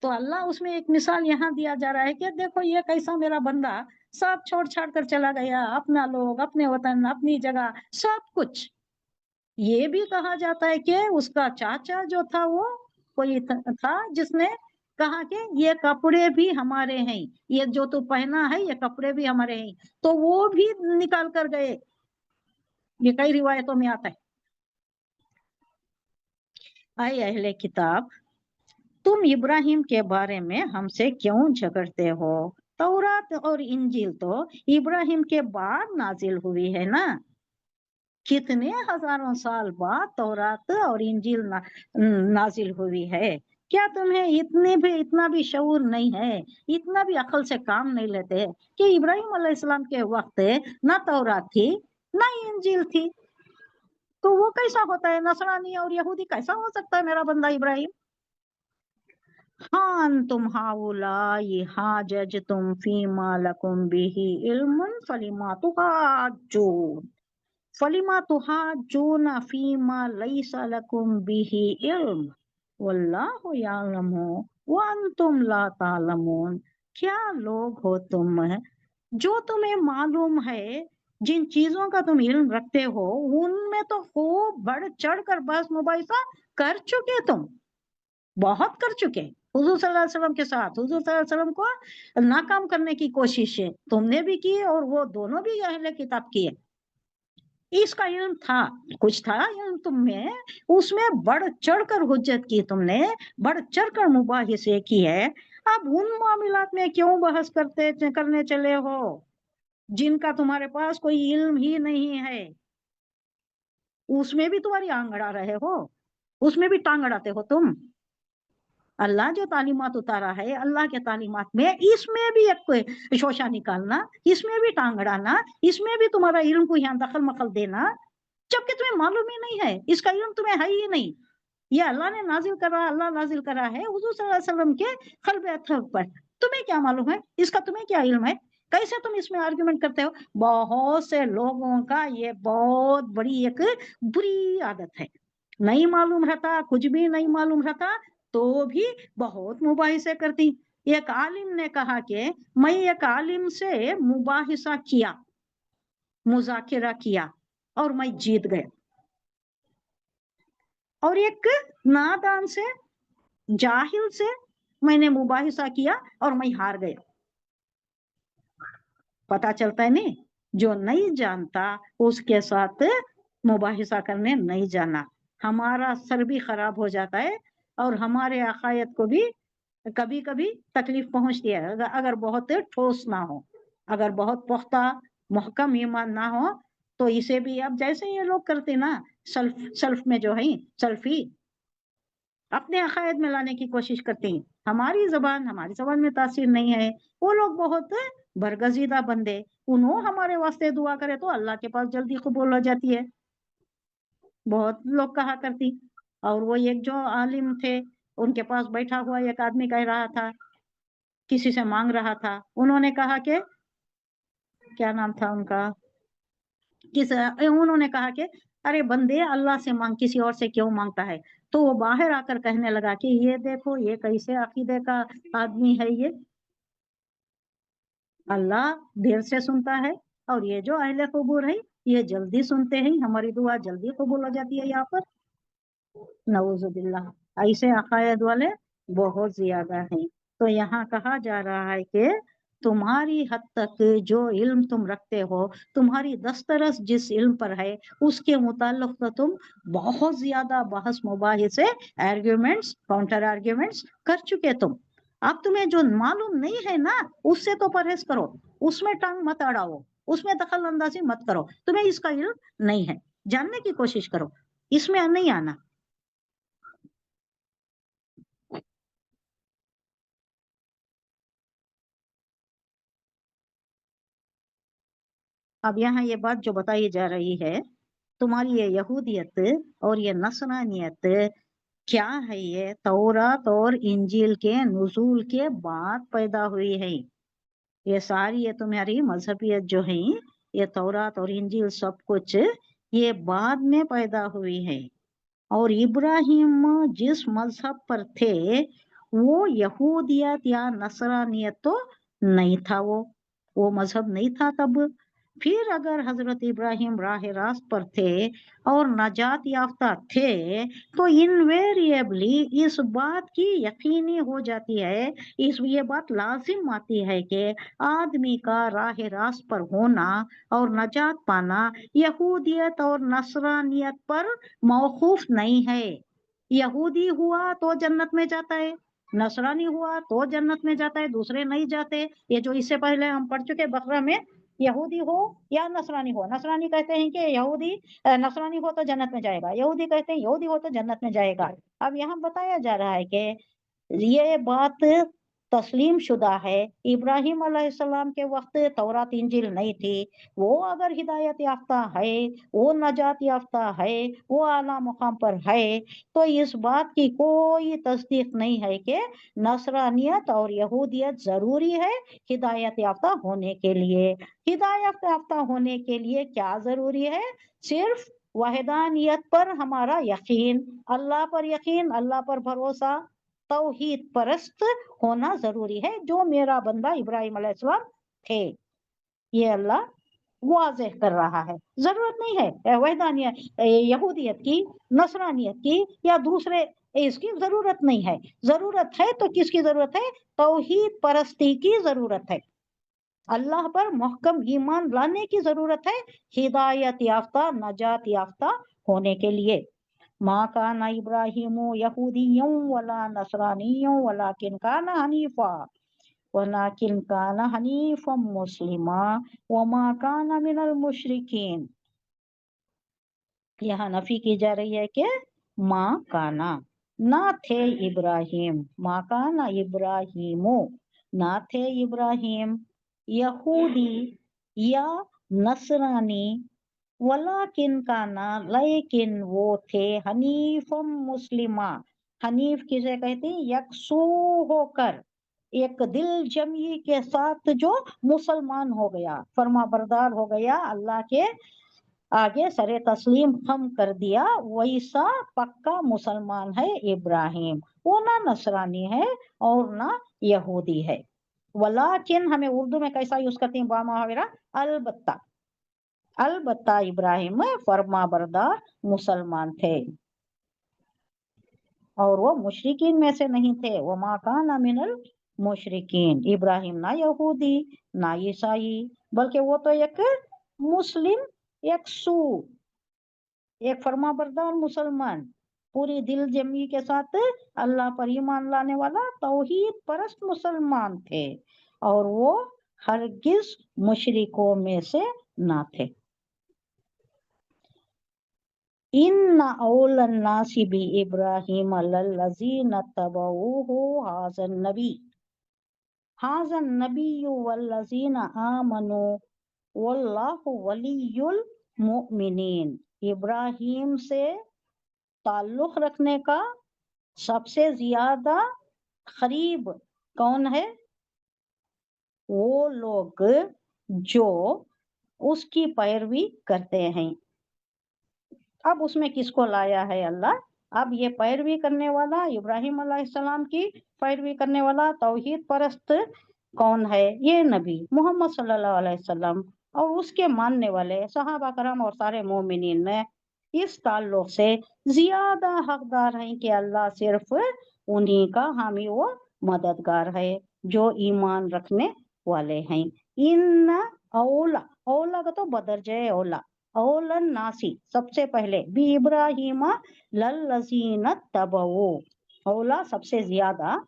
तो अल्लाह उसमें एक मिसाल यहाँ दिया जा रहा है कि देखो ये कैसा मेरा बंदा सब छोड़ छाड़ कर चला गया, अपना लोग, अपने वतन, अपनी जगह, सब कुछ। ये भी कहा जाता है कि उसका चाचा जो था वो कोई था जिसने कहा कि ये कपड़े भी हमारे हैं, ये जो तू पहना है ये कपड़े भी हमारे हैं, तो वो भी निकाल कर गए। ये कई रिवायतों में आता है। आए अहले किताब, तुम इब्राहिम के बारे में हमसे क्यों झगड़ते हो? तौरात और इंजील तो इब्राहिम के बाद नाजिल हुई है ना, कितने हजारों साल बाद तौरात और इंजील नाजिल हुई है। क्या तुम्हें इतना भी शऊर नहीं है, इतना भी अकल से काम नहीं लेते कि इब्राहिम अलैहिस्सलाम के वक्त ना तौरात थी ना इंजील थी? तो वो कैसा होता है नसरानी और यहूदी कैसा हो सकता है मेरा बंदा इब्राहिम? हाँ तुम हाउलाई हाजज तुम फीमा लकुम बिही इल्मुन फलिमा तुहाजून फीमा लैसा लकुम बिही इल्म वल्लाहु यालमु व अंतुम ला तालमून। क्या लोग हो तुम, जो तुम्हें मालूम है, जिन चीजों का तुम इल्म रखते हो उनमें तो खूब बढ़ चढ़ कर बस मुबाहिसा कर चुके, तुम बहुत कर चुके। हुजूर सल्लल्लाहु अलैहि वसल्लम के साथ हुजूर सल्लल्लाहु अलैहि वसल्लम को नाकाम करने की कोशिशें तुमने भी की और वो दोनों भी अहले किताब किए। इसका इल्म था, कुछ था इल्म तुम में, उसमें बढ़ चढ़कर हुज्जत की तुमने, बढ़ चढ़कर मुबाहिसे की है। अब उन मामलात में क्यों बहस करने चले हो जिनका तुम्हारे पास कोई इल्म ही नहीं है? उसमें भी तुम्हारी आंग अड़ा रहे हो, उसमें भी टांग अड़ाते हो तुम। अल्लाह जो तालीमात उतारा है, अल्लाह के तालीमात में इसमें भी एक शोशा निकालना, इसमें भी टांग अड़ाना, इसमें भी तुम्हारा इल्म को यहाँ दखल मखल देना, जबकि तुम्हें मालूम ही नहीं है, इसका इल्म तुम्हें है ही नहीं। ये अल्लाह ने नाजिल करा, अल्लाह नाजिल करा है हुजूर सल्लल्लाहु अलैहि वसल्लम के क़ल्ब अथर पर। तुम्हें क्या मालूम है, इसका तुम्हें क्या इल्म है? कैसे तुम इसमें आर्गुमेंट करते हो? बहुत से लोगों का ये बहुत बड़ी एक बुरी आदत है, नहीं मालूम रहता, कुछ भी नहीं मालूम रहता तो भी बहुत मुबाहिसे करती। एक आलिम ने कहा कि मैं एक आलिम से मुबाहिसा किया, मुज़ाकिरा किया और मैं जीत गया, और एक नादान से, जाहिल से मैंने मुबाहिसा किया और मैं हार गया। पता चलता है नहीं, जो नहीं जानता उसके साथ मुबाहिसा करने नहीं जाना, हमारा सर भी खराब हो जाता है और हमारे अकायद को भी कभी कभी तकलीफ पहुंचती है अगर बहुत ठोस ना हो, अगर बहुत पुख्ता मुहकम ईमान ना हो तो इसे भी, अब जैसे ये लोग करते ना, सल्फ में जो है सल्फी अपने अकायद में लाने की कोशिश करते हैं, हमारी जबान में तासीर नहीं है, वो लोग बहुत बरगजीदा बंदे, उन्होंने हमारे वास्ते दुआ करे तो अल्लाह के पास जल्दी कबूल हो जाती है, बहुत लोग कहा करती। और वो एक जो आलिम थे, उनके पास बैठा हुआ एक आदमी कह रहा था, किसी से मांग रहा था, उन्होंने कहा कि क्या नाम था उनका, उन्होंने कहा कि अरे बंदे अल्लाह से मांग, किसी और से क्यों मांगता है? तो वो बाहर आकर कहने लगा कि ये देखो ये कैसे अकीदे का आदमी है, ये अल्लाह देर से सुनता है और ये जो अहले कबूर है ये जल्दी सुनते हैं, हमारी दुआ जल्दी कबूल हो जाती है यहाँ पर। नऊजुबिल्लाह, ऐसे अकायद वाले बहुत ज्यादा हैं। तो यहाँ कहा जा रहा है कि तुम्हारी हद तक जो इल्म तुम रखते हो, तुम्हारी दस्तरस जिस इल्म पर है उसके मुताल्लिक तो तुम बहुत ज्यादा बहस मुबाहिसे, आर्ग्यूमेंट्स, काउंटर आर्ग्यूमेंट्स कर चुके तुम। अब तुम्हें जो मालूम नहीं है ना, उससे तो परहेज करो, उसमें टांग मत अड़ाओ, उसमें दखल अंदाजी मत करो। तुम्हें इसका इल्म नहीं है, जानने की कोशिश करो, इसमें नहीं आना। अब यहाँ ये बात जो बताई जा रही है, तुम्हारी ये यहूदियत और ये नसरानियत क्या है, ये तौरात और इंजील के नुज़ूल के बाद पैदा हुई है। ये सारी ये तुम्हारी मजहबियत जो है, ये तौरात और इंजील सब कुछ ये बाद में पैदा हुई है। और इब्राहिम जिस मजहब पर थे वो यहूदियत या नसरानियत तो नहीं था, वो मजहब नहीं था तब। फिर अगर हजरत इब्राहिम राह रास्त पर थे और नजात याफ्ता थे तो इनवेरिएबली इस बात की यकीनी हो जाती है, ये बात लाजिम आती है कि आदमी का राह रास्त पर होना और नजात पाना यहूदियत और नसरानियत पर मौकूफ नहीं है। यहूदी हुआ तो जन्नत में जाता है, नसरानी हुआ तो जन्नत में जाता है, दूसरे नहीं जाते। ये जो इससे पहले हम पढ़ चुके बकरा में, यहूदी हो या नसरानी हो, नसरानी कहते हैं कि यहूदी नसरानी हो तो जन्नत में जाएगा, यहूदी कहते हैं यहूदी हो तो जन्नत में जाएगा। अब यहाँ बताया जा रहा है कि ये बात तस्लीम शुदा है, इब्राहिम अलैहिस्सलाम के वक्त तौरात इंजील नहीं थी, वो अगर हिदायत याफ्ता है, वो नजात याफ्ता है, वो आला मुकाम पर है, तो इस बात की कोई तस्दीक नहीं है कि नसरानियत और यहूदियत जरूरी है हिदायत याफ्ता होने के लिए। हिदायत याफ्ता होने के लिए क्या जरूरी है? सिर्फ वहदानियत पर हमारा यकीन, अल्लाह पर यकीन, अल्लाह पर भरोसा, तौहीद परस्त होना जरूरी है, जो मेरा बंदा इब्राहिम अलैहिस्सलाम थे। ये अल्लाह वाज़ेह कर रहा है। जरूरत नहीं है वहदानियत, यहूदियत की, नसरानियत की या दूसरे इसकी जरूरत नहीं है। जरूरत है तो किसकी जरूरत है? तौहीद परस्ती की जरूरत है, अल्लाह पर मुहकम ईमान लाने की जरूरत है, हिदायत याफ्ता नजात याफ्ता होने के लिए। माँ काना इब्राहिमो यहूदियों वला नसरानियों वलाकिन काना हनीफा वलाकिन काना हनीफा मुस्लिमा वमा काना मिनल मुशरिकीन। यहाँ नफी की जा रही है कि माँ काना, ना थे इब्राहिम, माँ काना इब्राहिमो, ना थे इब्राहिम यहूदी या नसरानी, वलाकिन काना लेकिन वो थे हनीफम मुस्लिमा। हनीफ किसे कहते हैं? यकसू होकर, एक दिल जमी के साथ जो मुसलमान हो गया, फर्मा बरदार हो गया, अल्लाह के आगे सरे तस्लीम खम कर दिया, वैसा पक्का मुसलमान है इब्राहिम। वो ना नसरानी है और ना यहूदी है। वलाकिन हमें उर्दू में कैसा यूज करते हैं बा मुहावरा? अलबत्ता, अलबत्ता इब्राहिम फर्मा बरदार मुसलमान थे और वो मुशरिकीन में से नहीं थे। वो मा काना मिनल मुशरिकीन, इब्राहिम ना यहूदी ना ईसाई, बल्कि वो तो एक मुस्लिम, एक सू, एक फर्मा बरदार मुसलमान, पूरी दिल जमी के साथ अल्लाह पर ईमान लाने वाला तौहीद परस्त मुसलमान थे और वो हरगिज मुशरिकों में से ना थे। इन्ना औलन नासी बि इब्राहिम लल्लज़ीना तबऊहु हाज़न नबी, हाज़न नबिय्यु वल्लज़ीना आमनु वल्लाहु वलियुल मुमिनीन। इब्राहिम से ताल्लुक रखने का सबसे ज्यादा करीब कौन है? वो लोग जो उसकी पैरवी करते हैं। अब उसमें किसको लाया है अल्लाह? अब ये पैरवी करने वाला, इब्राहिम अलैहिस्सलाम की पैरवी करने वाला तौहीद परस्त कौन है? ये नबी मोहम्मद सल्लल्लाहु अलैहि वसल्लम और उसके मानने वाले सहाबा करम और सारे मोमिनीन ने इस ताल्लुक से ज्यादा हकदार हैं कि अल्लाह सिर्फ उन्हीं का हामी व मददगार है जो ईमान रखने वाले हैं। इन औला, औला का तो बदरजे औला, औलन नासी सबसे पहले, बी इब्राहिम लल्लज़ीना तबऊ, औला सबसे ज्यादा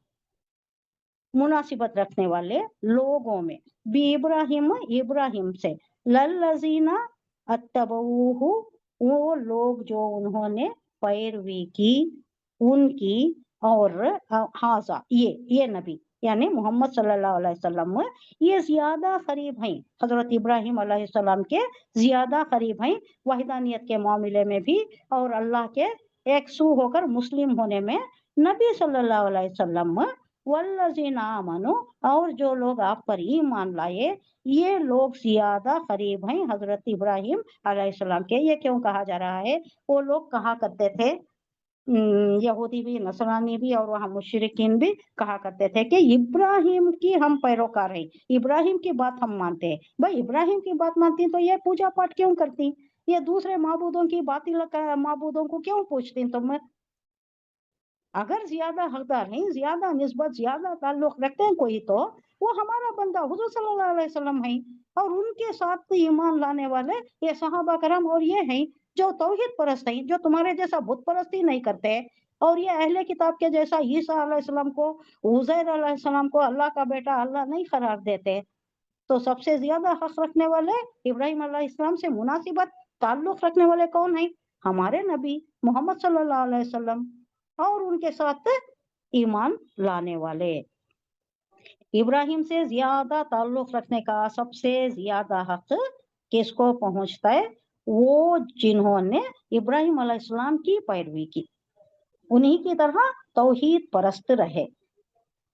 मुनासिबत रखने वाले लोगों में, बी इब्राहिम इब्राहिम से, लल्लज़ीना अत्तबऊहु वो लोग जो उन्होंने पैरवी की उनकी, और हाजा ये नबी यानी मोहम्मद सल्लल्लाहु अलैहि वसल्लम ये ज्यादा करीब हैं, हजरत इब्राहिम अलैहिस्सलाम के ज्यादा करीब हैं वहदानियत के मामले में भी और अल्लाह के एक सू होकर मुस्लिम होने में। नबी सल्लल्लाहु अलैहि वसल्लम वल्लज़ीना आमनु और जो लोग आप पर ईमान लाए, ये लोग ज्यादा करीब हैं हजरत इब्राहिम अलैहिस्सलाम के। ये क्यों कहा जा रहा है? वो लोग कहा करते थे, यहूदी भी नसरानी भी और वहाँ मुशरिकीन भी कहा करते थे कि इब्राहिम की हम पैरोकार हैं, इब्राहिम की बात हम मानते हैं। भाई इब्राहिम की बात मानती तो ये पूजा पाठ क्यों करती? ये दूसरे माबूदों की बातिल माबूदों को क्यों पूछती तुम? अगर ज्यादा हकदार हैं, ज्यादा निस्बत, ज्यादा ताल्लुक रखते हैं कोई, तो वो हमारा बंदा हुजूर सल्लल्लाहु अलैहि वसल्लम है और उनके साथ ईमान लाने वाले ये सहाबा करम और ये हैं जो तौहीद परस्त हैं, जो तुम्हारे जैसा बुत परस्ती नहीं करते और ये अहले किताब के जैसा ईसा अलैहिस्सलाम को, उज़ैर अलैहिस्सलाम को अल्लाह का बेटा अल्लाह नहीं करार देते। तो सबसे ज्यादा हक रखने वाले इब्राहिम अलैहिस्सलाम से मुनासिबत ताल्लुक रखने वाले कौन है? हमारे नबी मोहम्मद सल्लल्लाहु अलैहि वसल्लम और उनके साथ ईमान लाने वाले। इब्राहिम से ज्यादा ताल्लुक रखने का सबसे ज्यादा हक किसको पहुंचता है? वो जिन्होंने इब्राहिम अलैहिस्सलाम की पैरवी की, उन्हीं की तरह तौहीद परस्त रहे।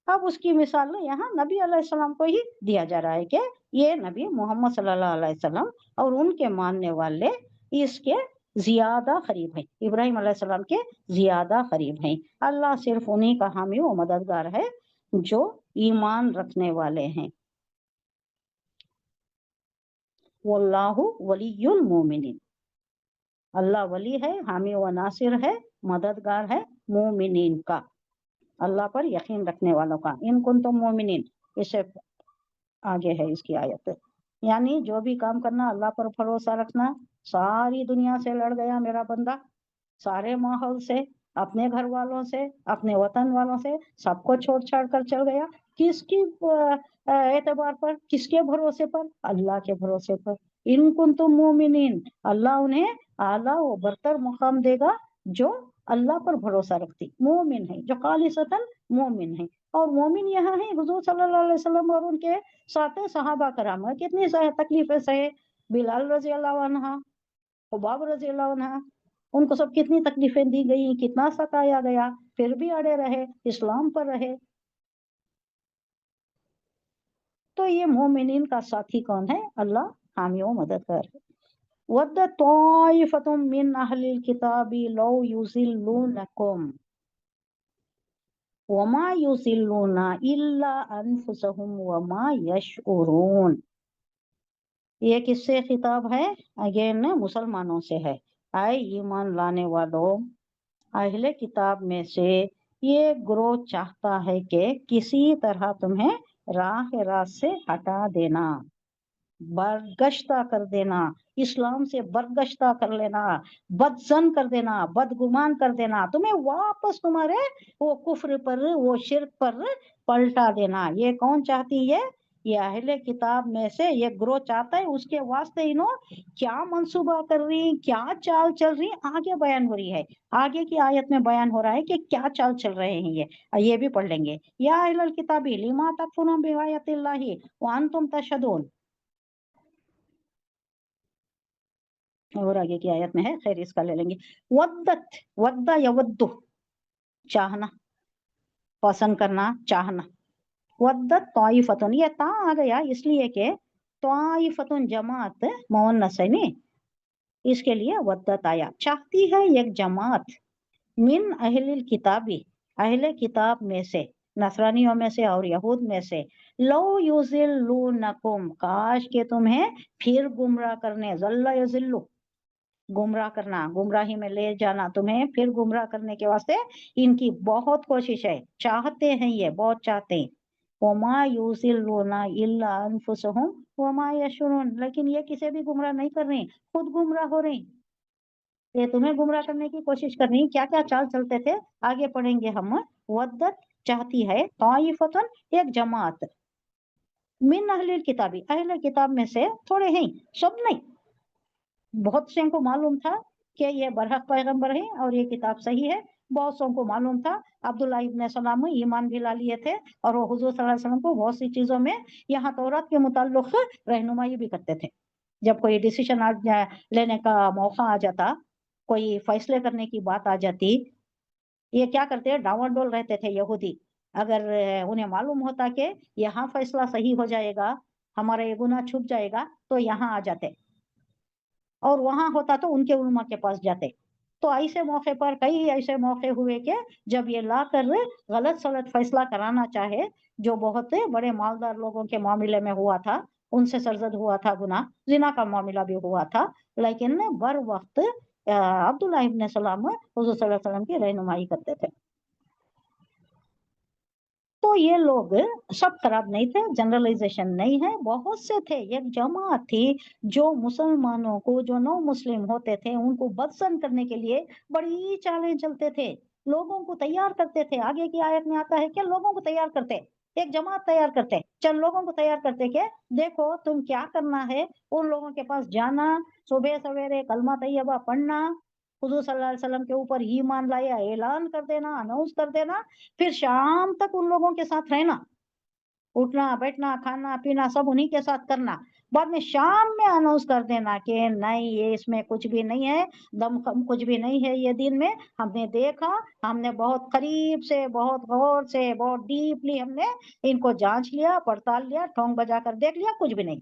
अब उसकी मिसाल यहाँ नबी अलैहिस्सलाम को ही दिया जा रहा है कि ये नबी मोहम्मद सल्लल्लाहु अलैहि वसल्लम और उनके मानने वाले इसके ज्यादा करीब हैं, इब्राहिम अलैहिस्सलाम के ज्यादा करीब हैं। अल्लाह सिर्फ उन्हीं का हामी व मददगार है जो ईमान रखने वाले हैं। वल्लाहु वलियुल मोमिनीन, अल्लाह वली है, हामी व नासिर है, मददगार है मोमिनीन का, अल्लाह पर यकीन रखने वालों का। इन कुंतुम मोमिनीन, इससे आगे है इसकी आयत। यानी जो भी काम करना अल्लाह पर भरोसा रखना। सारी दुनिया से लड़ गया मेरा बंदा, सारे माहौल से, अपने घर वालों से, अपने वतन वालों से, सबको छोड़ छाड़ कर चल गया। किसकी एतबार पर, किसके भरोसे पर? अल्लाह के भरोसे पर। इन कुंतुम मोमिनीन, अल्लाह उन्हें आला व बरतर मुकाम देगा जो अल्लाह पर भरोसा रखती मोमिन है, जो खालिसतन मोमिन है। और मोमिन यहाँ है हुजूर सल्लल्लाहु अलैहि वसल्लम और उनके साथ सहाबा कराम। कितनी तकलीफें सहे, बिलाल रजी अल्लाह अन्हा, खुबाब रजी अल्लाह अन्हा, उनको सब कितनी तकलीफें दी गई, कितना सताया गया, फिर भी अड़े रहे, इस्लाम पर रहे। तो ये मोमिनीन का साथी कौन है? अल्लाह हामी व मददगार है। वद्द ताइफतुम मिन अहलिल किताबी लौ युज़िल्लूनकुम वमा युज़िल्लूना इल्ला अनफुसहुम वमा यशउरून। ये किससे खिताब है? अगेन मुसलमानों से है। आए ईमान लाने वालों, अहले किताब में से ये ग्रोह चाहता है कि किसी तरह तुम्हें राह रास्त से हटा देना, बरगश्ता कर देना, इस्लाम से बरगश्ता कर लेना, बदजन कर देना, बदगुमान कर देना, तुम्हें वापस तुम्हारे वो कुफ्र पर, वो शिर्क पर पलटा देना। ये कौन चाहती है? ये अहले किताब में से ये ग्रोह चाहता है। उसके वास्ते इन्हों क्या मंसूबा कर रही, क्या चाल चल रही, आगे बयान हो रही है। आगे की आयत में बयान हो रहा है कि क्या चाल चल रहे हैं ये भी पढ़ लेंगे। या अहलल किताबी लिमा तकफुरूना बिआयातिल्लाहि व अंतुम तशहदून। और आगे की आयत में है, खैर इसका ले लेंगे। वद्दत, वद्दा यवद्दु, चाहना, पसंद करना, चाहना। वद्दत ताइफतुन, ये ता आ गया इसलिए कि ताइफतुन जमात मुअन्नस है नी, इसके लिए वद्दत आया। चाहती है एक जमात, मिन अहलिल किताबी, अहले किताब में से, नसरानियों में से और यहूद में से, लो युज़िल्लूनकुम, काश के तुम्हें फिर गुमराह करने, ज़ल्ला यज़िल्लु, गुमराह करना, गुमराही में ले जाना, तुम्हें फिर गुमराह करने के वास्ते इनकी बहुत कोशिश है, चाहते हैं, ये बहुत चाहते हैं। वमा युज़िल्लूना इल्ला अनफुसहुम वमा यशउरून, लेकिन ये किसे भी गुमराह नहीं कर रही, खुद गुमराह हो रही। ये तुम्हें गुमराह करने की कोशिश कर रही। क्या क्या चाल चलते थे आगे पढ़ेंगे हम। वद्दत, चाहती है, ताइफतन, एक जमात, मिन अहलिल किताबी, अहले किताब में से, थोड़े हैं, सब नहीं, बहुत से को मालूम था कि ये बरहक पैगंबर है और ये किताब सही है। बहुत सौ को मालूम था, अब्दुल्ला इब्न सलाम ईमान भी ला लिए थे और वो हुजूर सल्लल्लाहु अलैहि वसल्लम को बहुत सी चीजों में, यहाँ तौरात के मुताल्लिक रहनुमाई भी करते थे। जब कोई डिसीजन लेने का मौका आ जाता, कोई फैसले करने की बात आ जाती, ये क्या करते, डावाडोल रहते थे यहूदी। अगर उन्हें मालूम होता कि यहाँ फैसला सही हो जाएगा, हमारा ये गुनाह छुप जाएगा, तो यहाँ आ जाते, और वहां होता तो उनके उलमा के पास जाते। तो ऐसे मौके पर कई ऐसे मौके हुए कि जब ये ला कर गलत सलत फैसला कराना चाहे, जो बहुत बड़े मालदार लोगों के मामले में हुआ था, उनसे सरजद हुआ था गुनाह, जिना का मामला भी हुआ था, लेकिन बर वक्त अब्दुल्ला इब्न सलाम हुजूर सल्लल्लाहु अलैहि वसल्लम की रहनुमाई करते थे। तो ये लोग सब खराब नहीं थे, जनरलाइजेशन नहीं है, बहुत से थे, एक जमात थी जो मुसलमानों को, जो नौ मुस्लिम होते थे, उनको बदसन करने के लिए बड़ी चालें चलते थे, लोगों को तैयार करते थे। आगे की आयत में आता है कि लोगों को तैयार करते, एक जमात तैयार करते, चंद लोगों को तैयार करते कि देखो तुम क्या करना है, उन लोगों के पास जाना, सुबह सवेरे कलमा तैयबा पढ़ना, हुजूर सल्लल्लाहु अलैहि वसल्लम के ऊपर ईमान लाया ऐलान कर देना, अनाउंस कर देना, फिर शाम तक उन लोगों के साथ रहना, उठना बैठना खाना पीना सब उन्हीं के साथ करना, बाद में शाम में अनाउंस कर देना कि नहीं, ये इसमें कुछ भी नहीं है, दमखम कुछ भी नहीं है, ये दिन में हमने देखा, हमने बहुत करीब से, बहुत गौर से, बहुत डीपली हमने इनको जांच लिया, पड़ताल लिया, ठोंग बजा कर देख लिया, कुछ भी नहीं,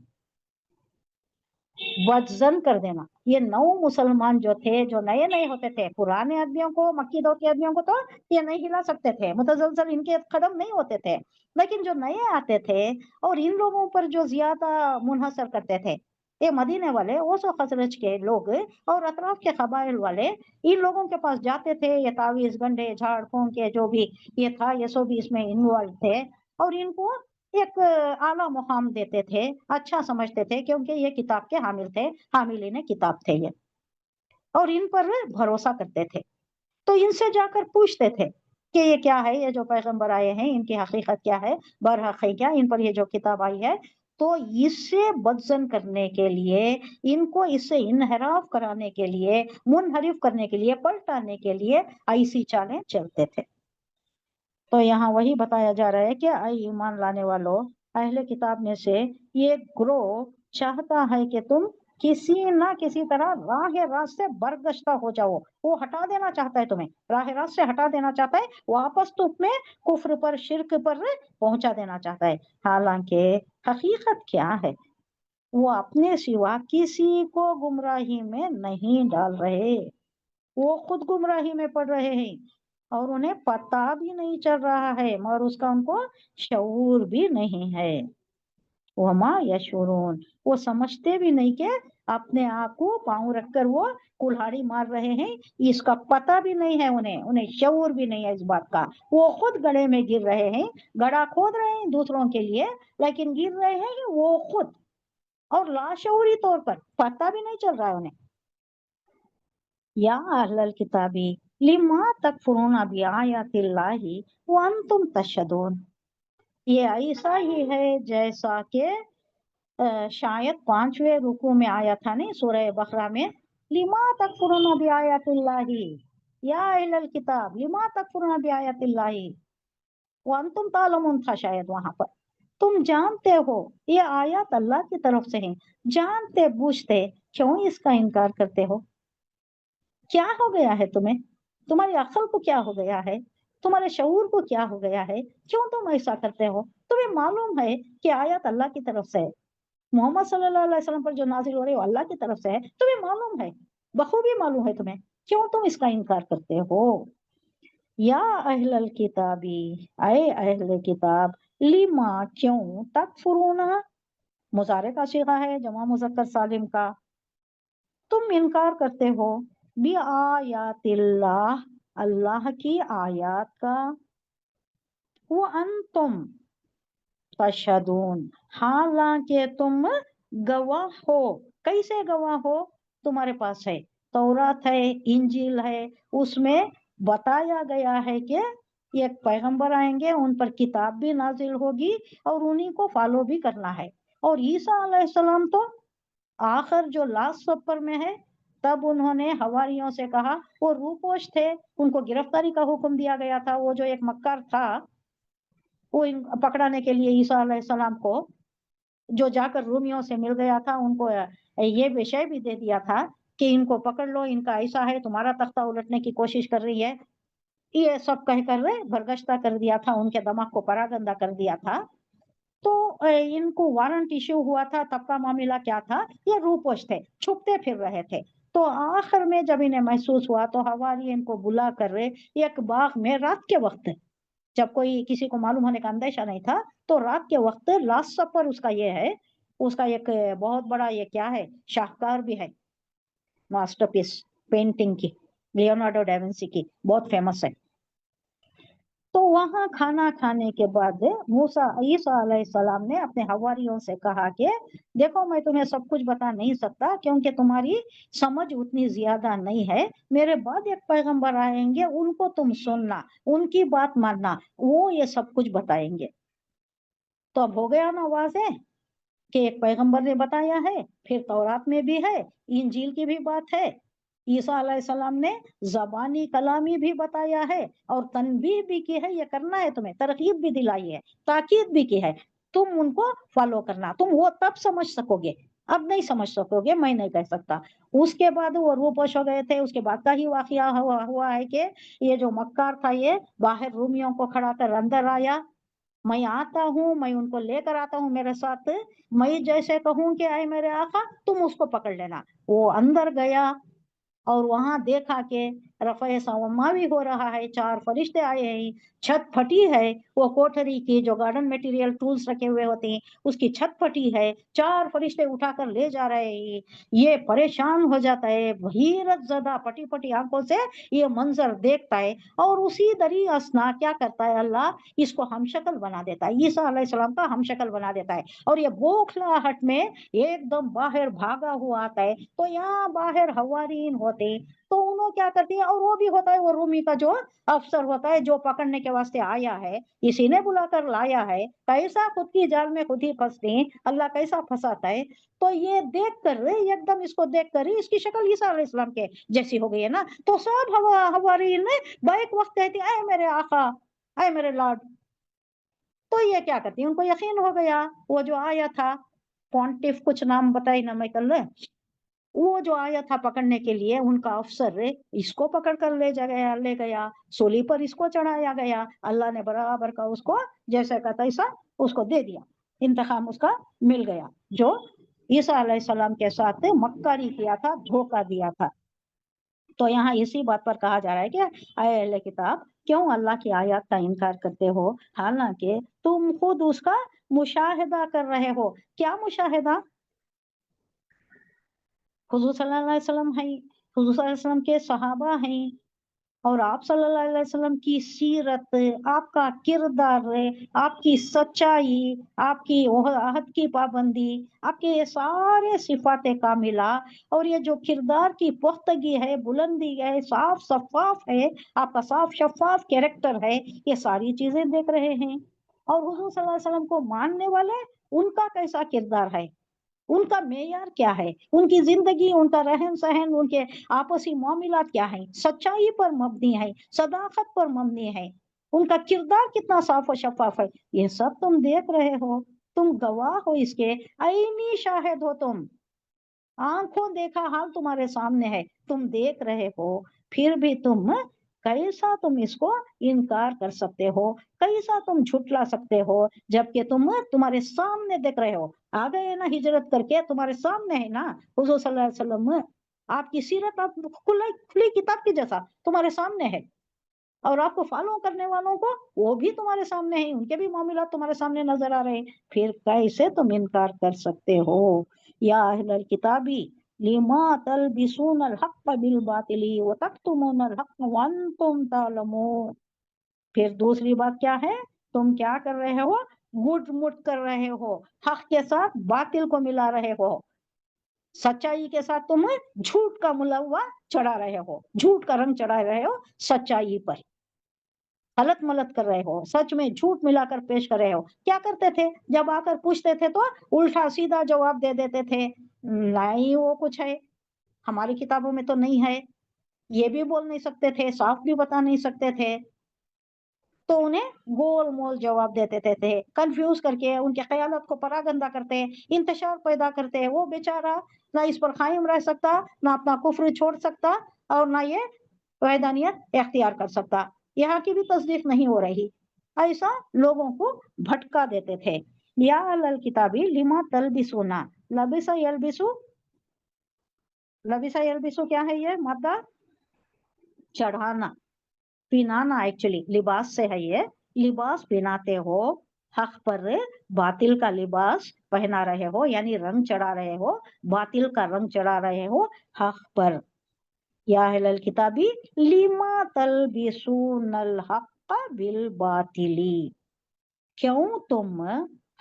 वजन कर देना। ये नौ मुसलमान जो थे, जो नए नए होते थे, पुराने आदमियों को, मक्की दौर के आदमियों को तो ये नहीं हिला सकते थे, मुतजलजल इनके कदम नहीं होते थे, लेकिन जो नए आते थे और इन लोगों पर जो ज्यादा मुनहसर करते थे, ये मदीने वाले ओस और खजरज के लोग और अतराफ के कबाइल वाले इन लोगों के पास जाते थे। ये तावीज गंढे झाड़ फूंक के जो भी ये था ये सब भी इसमें इन्वॉल्व थे और इनको एक आला मुकाम देते थे, अच्छा समझते थे क्योंकि ये किताब के हामिल थे, हामिलीन किताब थे ये, और इन पर भरोसा करते थे। तो इनसे जाकर पूछते थे कि ये क्या है, ये जो पैगंबर आए हैं इनकी हकीकत क्या है, बरहक है क्या, इन पर ये जो किताब आई है। तो इससे बदजन करने के लिए, इनको इससे इनहराफ कराने के लिए, मुनहरिफ करने के लिए, पलटाने के लिए ऐसी चालें चलते थे। तो यहाँ वही बताया जा रहा है कि ऐ ईमान लाने वालों, अहले किताब में से ये ग्रोह चाहता है कि तुम किसी ना किसी तरह राह रास्त से बरगश्ता हो जाओ। वो हटा देना चाहता है तुम्हें, राह रास्त से हटा देना चाहता है, वापस तुम्हें कुफ्र पर, शिर्क पर पहुंचा देना चाहता है। हालांकि हकीकत क्या है, वो अपने सिवा किसी को गुमराही में नहीं डाल रहे, वो खुद गुमराही में पड़ रहे हैं और उन्हें पता भी नहीं चल रहा है, मगर उसका उनको शऊर भी नहीं है। वमा यशूरून, वो समझते भी नहीं कि अपने आप को पांव रखकर वो कुल्हाड़ी मार रहे हैं, इसका पता भी नहीं है उन्हें, उन्हें शऊर भी नहीं है इस बात का। वो खुद गड्ढे में गिर रहे हैं, गड्ढा खोद रहे हैं दूसरों के लिए, लेकिन गिर रहे हैं वो खुद, और लाशऊरी तौर पर पता भी नहीं चल रहा है उन्हें। या अहलल किताबी लिमा तकफुरूना बिआयातिल्लाहि व अंतुम तशहदून, ये ऐसा ही है जैसा कि शायद 5वें रुकू में आया था नहीं सूरह बकरा में, लिमा तकफुरूना बिआयातिल्लाहि या अहलल किताब लिमा तकफुरूना बिआयातिल्लाहि व अंतुम तालमून था शायद वहां पर। तुम जानते हो ये आयत अल्लाह की तरफ से है, जानते बूझते क्यों इसका इनकार करते हो? क्या हो गया है तुम्हें, तुम्हारी अक्ल को क्या हो गया है, तुम्हारे शऊर को क्या हो गया है, क्यों तुम ऐसा करते हो? तुम्हें मालूम है कि आयत अल्लाह की तरफ से है, मोहम्मद सल्लल्लाहु अलैहि वसल्लम पर जो नाजिल हो रही है अल्लाह की तरफ से है, तुम्हें मालूम है, बखूबी मालूम है तुम्हें, क्यों तुम इसका इनकार करते हो? या अहलल किताबी, आए अहले किताब, लिमा क्यों, तकफुरूना मुजारे का सीगा है जमा मुजक्कर सालिम का, तुम इनकार करते हो बी आयातिल्लाह, अल्लाह की आयात का, वो अंतुम तशहदून, हालांकि तुम गवाह हो। कैसे गवाह हो? तुम्हारे पास है तौरात है, इंजील है, उसमें बताया गया है कि एक पैगंबर आएंगे, उन पर किताब भी नाजिल होगी और उन्हीं को फॉलो भी करना है। और ईसा अलैहिस्सलाम तो आखिर जो लास्ट सफर में है, तब उन्होंने हवारियों से कहा, वो रूपोश थे, उनको गिरफ्तारी का हुक्म दिया गया था, वो जो एक मक्कार था वो पकड़ाने के लिए ईसा अलैहिस्सलाम को, जो जाकर रूमियों से मिल गया था, उनको ये विषय भी दे दिया था कि इनको पकड़ लो, इनका ऐसा है, तुम्हारा तख्ता उलटने की कोशिश कर रही है, ये सब कहकर बरगश्ता कर दिया था, उनके दिमाग को परागंदा कर दिया था। तो इनको वारंट इश्यू हुआ था, तब का मामला क्या था, ये रूपोश थे, छुपते फिर रहे थे। तो आखिर में जब इन्हें महसूस हुआ तो हवारी इनको बुला कर एक बाग में रात के वक्त, जब कोई किसी को मालूम होने का अंदेशा नहीं था, तो रात के वक्त लास्ट सफर उसका ये है, उसका एक बहुत बड़ा ये क्या है, शाहकार भी है, मास्टरपीस पेंटिंग की, लियोनार्डो डा विंसी की, बहुत फेमस है। तो वहां खाना खाने के बाद मूसा ईसा अलैहिस्सलाम ने अपने हवारियों से कहा कि देखो, मैं तुम्हें सब कुछ बता नहीं सकता क्योंकि तुम्हारी समझ उतनी ज्यादा नहीं है, मेरे बाद एक पैगंबर आएंगे, उनको तुम सुनना, उनकी बात मानना, वो ये सब कुछ बताएंगे। तो अब हो गया ना वाज़ेह कि एक पैगंबर ने बताया है, फिर तौरात में भी है, इंजील की भी बात है, ईसा अलैहिस्सलाम ने ज़बानी कलामी भी बताया है और तनबीह भी की है, ये करना है तुम्हें, तरगीब भी दिलाई है, ताकीद भी की है, तुम उनको फॉलो करना, तुम वो तब समझ सकोगे, अब नहीं समझ सकोगे, मैं नहीं कह सकता। उसके बाद वो रूपोश हो गए थे, उसके बाद का ही वाकया हुआ है कि ये जो मक्कार था ये बाहर रूमियों को खड़ा कर अंदर आया, मैं आता हूँ, मैं उनको लेकर आता हूँ मेरे साथ, मैं जैसे कहूँ कि आए मेरे आका, तुम उसको पकड़ लेना। वो अंदर गया और वहां देखा कि रफ़े समा भी हो रहा है, 4 फरिश्ते आए हैं, छत फटी है, वो कोठरी की जो गार्डन मटेरियल टूल्स रखे हुए होते हैं उसकी छत फटी है, 4 फरिश्ते उठाकर ले जा रहे हैं। ये परेशान हो जाता है, हैरत ज़दा फटी फटी आंखों से ये मंजर देखता है और उसी दरी असना क्या करता है अल्लाह, इसको हमशक्ल बना देता है, ईसा अलैहिस्सलाम का हमशक्ल बना देता है और ये बौखलाहट में एकदम बाहर भागा हुआ आता है। तो यहाँ बाहर हवारीन होते तो उन्होंने क्या करती है, और वो भी होता है वो रूमी का जो अफसर होता है जो पकड़ने के वास्ते आया है, इसी ने बुलाकर लाया है, कैसा खुद की जाल में खुद ही फंसते हैं, अल्लाह कैसा फंसाता है। तो ये देख कर एकदम इसको देख कर इसकी शक्ल ईसा अलैहिस्सलाम के जैसी हो गई है ना, तो सब हवारीन ने बैक वक्त कहती है, मेरे आका, ऐ मेरे लॉर्ड। तो ये क्या करती है, उनको यकीन हो गया, वो जो आया था पॉन्टिफ कुछ नाम बताई ना मैं कल, वो जो आया था पकड़ने के लिए उनका अफसर इसको पकड़ कर ले गया, सूली पर इसको चढ़ाया गया, अल्लाह ने बराबर का उसको जैसे का तैसा उसको दे दिया, इंतकाम उसका मिल गया, जो ईसा अलैहिस्सलाम के साथ मक्कारी किया था, धोखा दिया था। तो यहाँ इसी बात पर कहा जा रहा है कि ऐ अहले किताब, क्यों अल्लाह की आयत का इनकार करते हो, हालांकि तुम खुद उसका मुशाहिदा कर रहे हो। क्या मुशाहिदा? हुजूर सल्लल्लाहु अलैहि वसल्लम है, हुजूर सल्लल्लाहु अलैहि वसल्लम के सहाबा हैं और आप सल्लल्लाहु अलैहि वसल्लम की सीरत, आपका किरदार, आपकी सच्चाई, आपकी अहद की पाबंदी, आपके ये सारे सिफाते कामिला और ये जो किरदार की पुख्तगी है, बुलंदी है, साफ शफाफ है, आपका साफ शफाफ कैरेक्टर है, ये सारी चीजें देख रहे हैं। और हुजूर सल्लल्लाहु अलैहि वसल्लम को मानने वाले उनका कैसा किरदार है, उनका मेयार क्या है, उनकी जिंदगी, उनका रहन सहन, उनके आपसी मामलात क्या है, सच्चाई पर मबनी है, सदाकत पर मबनी है, उनका किरदार कितना साफ और शफाफ है, ये सब तुम देख रहे हो, तुम गवाह हो इसके, ऐनी शाहिद हो तुम, आंखों देखा हाल तुम्हारे सामने है, तुम देख रहे हो, फिर भी तुम कैसा तुम इसको इनकार कर सकते हो, कैसा तुम झुटला सकते हो, जबकि तुम तुम्हारे सामने देख रहे हो, आ गए ना हिजरत करके, तुम्हारे सामने है ना हुजूर सल्लल्लाहु अलैहि वसल्लम, आपकी सीरत आप खुली खुली किताब की जैसा तुम्हारे सामने है, और आपको फॉलो करने वालों को वो भी तुम्हारे सामने है, उनके भी मामला तुम्हारे सामने नजर आ रहे हैं, फिर कैसे तुम इनकार कर सकते हो। या अहलल किताबी लिमा तलबिसूनल हक़्क़ बिल बातिली व तक्तुमूनल हक़्क़ व अंतुम तालमून। फिर दूसरी बात क्या है, तुम क्या कर रहे हो, गुट मुट कर रहे हो, हक के साथ बातिल को मिला रहे हो, सच्चाई के साथ तुम झूठ का मुलव्वा चढ़ा रहे हो, झूठ का रंग चढ़ा रहे हो सच्चाई पर, गलत मलत कर रहे हो, सच में झूठ मिलाकर पेश कर रहे हो। क्या करते थे, जब आकर पूछते थे तो उल्टा सीधा जवाब दे देते थे, नहीं वो कुछ है, हमारी किताबों में तो नहीं है, ये भी बोल नहीं सकते थे, साफ भी बता नहीं सकते थे, तो उन्हें गोल मोल जवाब देते थे, कंफ्यूज करके उनके ख्यालात को परागंदा करते, इंतशार पैदा करते, वो बेचारा ना इस पर कायम रह सकता, ना अपना कुफ्र छोड़ सकता और ना ये वैदानियत इख्तियार कर सकता, यहाँ की भी तस्दीक नहीं हो रही, ऐसा लोगों को भटका देते थे। या अल किताबी लिमा तलबिसूना, लबिसा यलबिसु, लबिसा यलबिसु क्या है, ये मादा चढ़ाना, पहनाना, एक्चुअली लिबास से है ये, लिबास पहनाते हो, हक पर बातिल का लिबास पहना रहे हो, यानी रंग चढ़ा रहे हो, बातिल का रंग चढ़ा रहे हो हक पर। या अहलल किताबी लिमा तलबिसूनल हक़्क़ बिल बातिली, क्यों तुम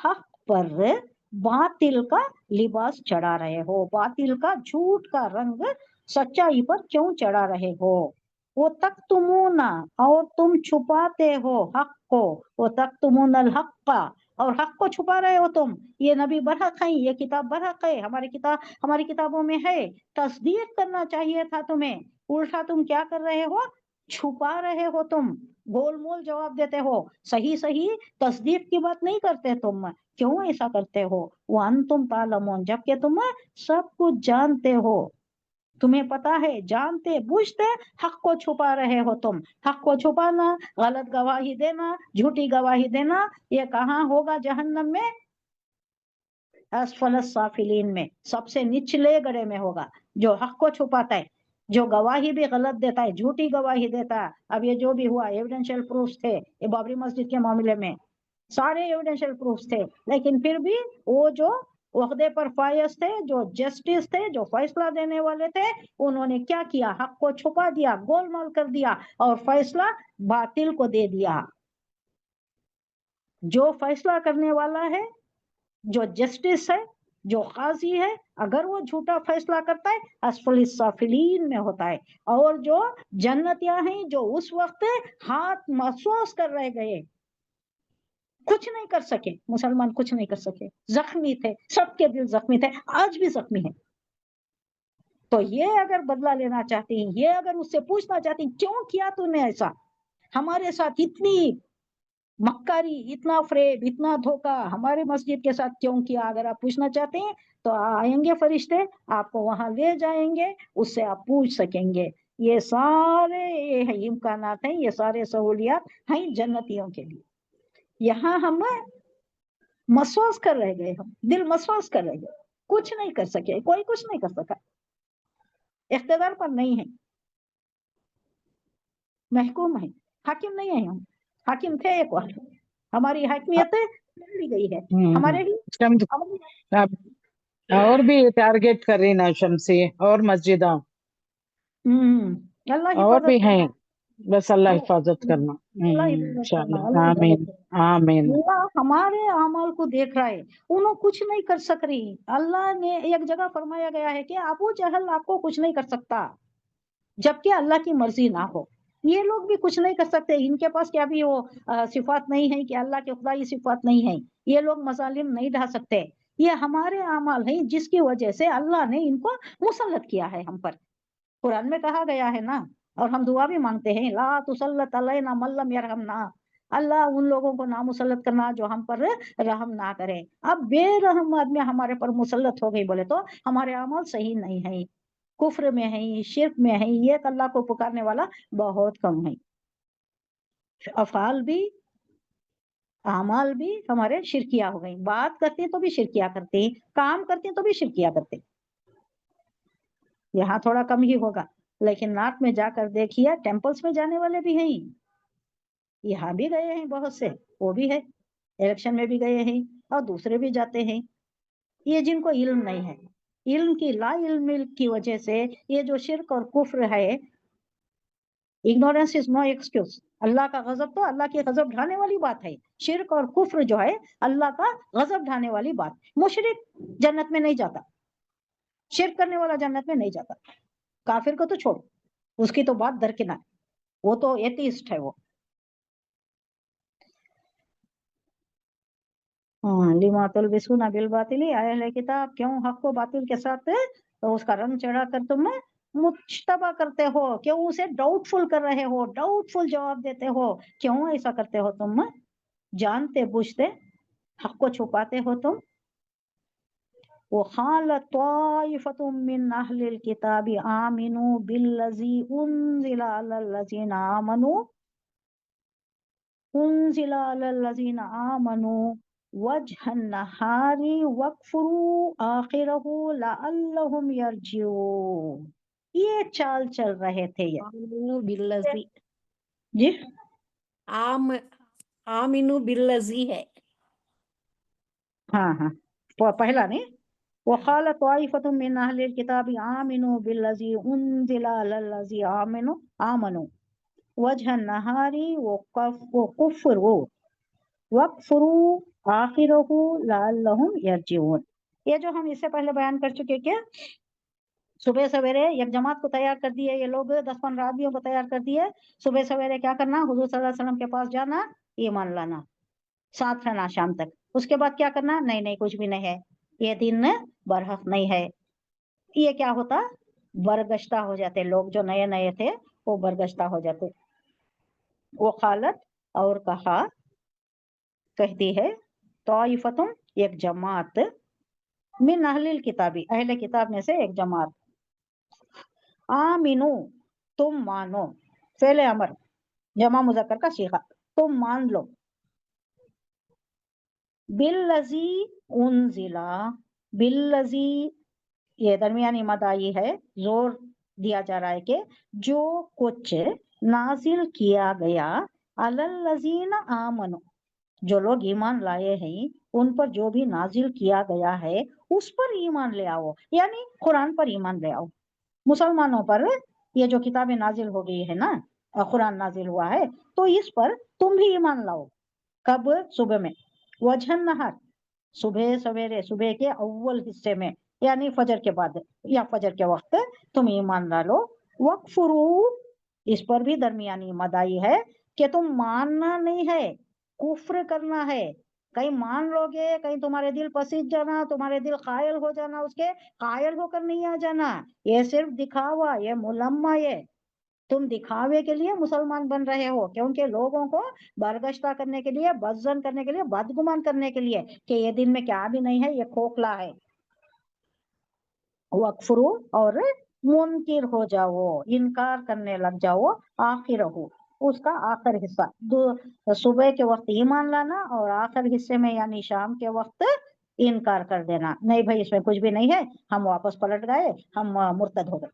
हक पर बातिल का लिबास चढ़ा रहे हो, बातिल का झूठ का रंग सच्चाई पर क्यों चढ़ा रहे हो। वो तक तुमुना, और तुम छुपाते हो हक को, वो तक तुमुनल हक़्क़ा, और हक को छुपा रहे हो तुम, ये नबी बरहक है, ये किताब बरहक है, हमारी किताबों में है, तस्दीक करना चाहिए था तुम्हें, उल्टा तुम क्या कर रहे हो, छुपा रहे हो, तुम गोल मोल जवाब देते हो, सही सही तस्दीक की बात नहीं करते तुम, क्यों ऐसा करते हो। वो अंतुम तालमून, जबकि तुम सब कुछ जानते हो, तुम्हें पता है, जानते बूझते हक को छुपा रहे हो तुम। हक को छुपाना, गलत गवाही देना, झूठी गवाही देना, ये कहाँ होगा, जहन्नम में, असफलस साफिलीन में, सबसे निचले गड़े में होगा जो हक को छुपाता है। जो गवाही भी गलत देता है, झूठी गवाही देता है। अब ये जो भी हुआ एविडेंशियल प्रूफ थे, ये बाबरी मस्जिद के मामले में सारे एविडेंशियल प्रूफ थे, लेकिन फिर भी वो जो वहदे पर फायज थे, जो जस्टिस थे, जो फैसला देने वाले थे, उन्होंने क्या किया? हक को छुपा दिया, गोलमाल कर दिया और फैसला बातिल को दे दिया। जो फैसला करने वाला है, जो जस्टिस है, जो काजी है, अगर वो झूठा फैसला करता है असफल साफिलीन में होता है। और जो जन्नतियां हैं, जो उस वक्त हाथ महसूस कर रह गए, कुछ नहीं कर सके, मुसलमान कुछ नहीं कर सके, जख्मी थे, सबके दिल जख्मी थे, आज भी जख्मी है। तो ये अगर बदला लेना चाहती हैं, ये अगर उससे पूछना चाहती हैं, क्यों किया तूने ऐसा, हमारे साथ इतनी मक्कारी, इतना फ्रेब, इतना धोखा हमारे मस्जिद के साथ क्यों किया, अगर आप पूछना चाहते हैं तो आएंगे फरिश्ते, आपको वहां ले जाएंगे, उससे आप पूछ सकेंगे। ये सारे इम्कानात हैं, ये सारे सहूलियात हैं जन्नतियों के लिए। यहाँ हम मसवास कर रह गए, हम दिल मसवास कर रह गए, कुछ नहीं कर सके, कोई कुछ नहीं कर सका, इख्तिदार पर नहीं है, महकूम है, हाकिम नहीं है हम, हाकिम थे एक बार, हमारी हाकिमियत ली गई है, हमारे ही शम्स अब और भी टारगेट कर रही ना शम्सी, और मस्जिदा अल्लाह और भी हिफाजत हैं, करना, बस अल्लाह हिफाजत करना। अल्लाह हिफाजत करना, इंशाल्लाह, अल्लाह आमीन हिफाजत करना। आमीन। अल्लाह हमारे अमल को देख रहा है, उन्होंने कुछ नहीं कर सक रही। अल्लाह ने एक जगह फरमाया गया है कि अबू जहल आपको कुछ नहीं कर सकता जबकि अल्लाह की मर्जी ना हो। ये लोग भी कुछ नहीं कर सकते, इनके पास क्या भी वो सिफात नहीं है कि अल्लाह के खुदाई सिफात नहीं है, ये लोग मजालिम नहीं ढा सकते। ये हमारे अमाल है जिसकी वजह से अल्लाह ने इनको मुसल्लत किया है हम पर। कुरान में कहा गया है ना, और हम दुआ भी मांगते हैं, ला तुसल्लत अलैना मन लम यरहमना, अल्लाह उन लोगों को ना मुसल्लत करना जो हम पर रहम ना करें। अब बेरहम आदमी हमारे पर मुसल्लत हो गई बोले तो हमारे अमल सही नहीं है, कुफ्र में है, शिर्क में है, ये अल्लाह को पुकारने वाला बहुत कम है। अफाल भी, अमाल भी हमारे शिरकिया हो गई, बात करते हैं तो भी शिरकिया करते हैं, काम करते हैं तो भी शिरकिया करते हैं। यहाँ थोड़ा कम ही होगा, लेकिन नॉर्थ में जाकर देखिए, टेम्पल्स में जाने वाले भी हैं, यहाँ भी गए हैं बहुत से, वो भी है, इलेक्शन में भी गए हैं और दूसरे भी जाते हैं। ये जिनको इल्म नहीं है, इल्म की ला इल्म की वजह से ये जो शिर्क और कुफ्र है, इग्नोरेंस इज नो एक्सक्यूज। अल्लाह का गजब तो अल्लाह की गजब ढाने वाली बात है, शिर्क और कुफ्र जो है अल्लाह का गजब ढाने वाली बात। मुशरिक जन्नत में नहीं जाता, शिर्क करने वाला जन्नत में नहीं जाता, काफिर को तो छोड़ो, उसकी तो बात दरकिनार, वो तो एथीस्ट है वो। लिमा तुलबिसूना बिल बातिली, अहले किताब क्यों हक को बातिल के साथ तो उसका रंग चढ़ा कर तुम मुश्तबा करते हो, क्यों उसे डाउटफुल कर रहे हो, डाउटफुल जवाब देते हो, क्यों ऐसा करते हो तुम, जानते बुझते हक को छुपाते हो तुम। वो खाल त्वाइफतुम मिन अहलिल किताबी आमिनु बिल्लज़ी उन्ज़िला अलल्लज़ीना आमनु, उन्ज़िला अलल्लज़ीना आमनु वजहन नहारी वक्फुरू आखिरहु लअल्लहुम यरजिऊन। ये चाल चल रहे थे ये आमिनु बिल्लज़ी, जी। आमिनु बिल्लज़ी है। हाँ हाँ, पहला नहीं, वक़ाल त्वाइफतुम मिन अहलिल किताबी आमिनु बिल्लज़ी उन्ज़िला अलल्लज़ी आमनु वजहन नहारी वकुफ्रू वक्फुरू आखिरहु लअल्लहुम यरजिऊन। ये जो हम इससे पहले बयान कर चुके कि सुबह सवेरे एक जमात को तैयार कर दिए, ये लोग 10-15 आदमियों को तैयार कर दिए, सुबह सवेरे क्या करना, हुजूर सल्लल्लाहु अलैहि वसल्लम के पास जाना, ईमान लाना, साथ रहना शाम तक, उसके बाद क्या करना, नहीं नहीं कुछ भी नहीं है, ये दिन बरहक नहीं है। ये क्या होता, बरगश्ता हो जाते, लोग जो नए नए थे वो बरगश्ता हो जाते। वो खालत और कहा, कहती है, तौइफतुम एक जमात, मिन अहलिल किताबी अहले किताब में से एक जमात, आमिनु तुम मानो, फेले अमर जमा मुजक्कर का सीगा, तुम मान लो, बिल्लज़ी उन्ज़िला, बिल्लज़ी ये दरमियानी मद आई है, जोर दिया जा रहा है कि जो कुछ नाजिल किया गया अलल्लज़ीना आमनु, जो लोग ईमान लाए हैं उन पर जो भी नाजिल किया गया है उस पर ईमान ले आओ, यानी कुरान पर ईमान ले आओ। मुसलमानों पर ये जो किताबें नाजिल हो गई है ना, कुरान नाजिल हुआ है, तो इस पर तुम भी ईमान लाओ। कब? सुबह में। वजहन नहर, सुबह सवेरे, सुबह के अव्वल हिस्से में, यानी फजर के बाद या फजर के वक्त तुम ईमान ला लो। वक्फुरू, इस पर भी दरमियानी मदाई है कि तुम मानना नहीं है, कुफ्र करना है। कहीं मान लोगे, कहीं तुम्हारे दिल पसीज जाना, तुम्हारे दिल कायल हो जाना, उसके कायल होकर नहीं आ जाना। ये सिर्फ दिखावा, ये मुलम्मा, ये तुम दिखावे के लिए मुसलमान बन रहे हो, क्योंकि लोगों को बरगश्ता करने के लिए, बदजन करने के लिए, बदगुमान करने के लिए कि ये दिन में क्या भी नहीं है, ये खोखला है। वक्फरू, और मुनकिर हो जाओ, इनकार करने लग जाओ। आखिर हो, उसका आखिर हिस्सा, सुबह के वक्त ईमान लाना और आखिर हिस्से में यानी शाम के वक्त इनकार कर देना। नहीं भाई, इसमें कुछ भी नहीं है, हम वापस पलट गए, हम मुर्तद हो गए।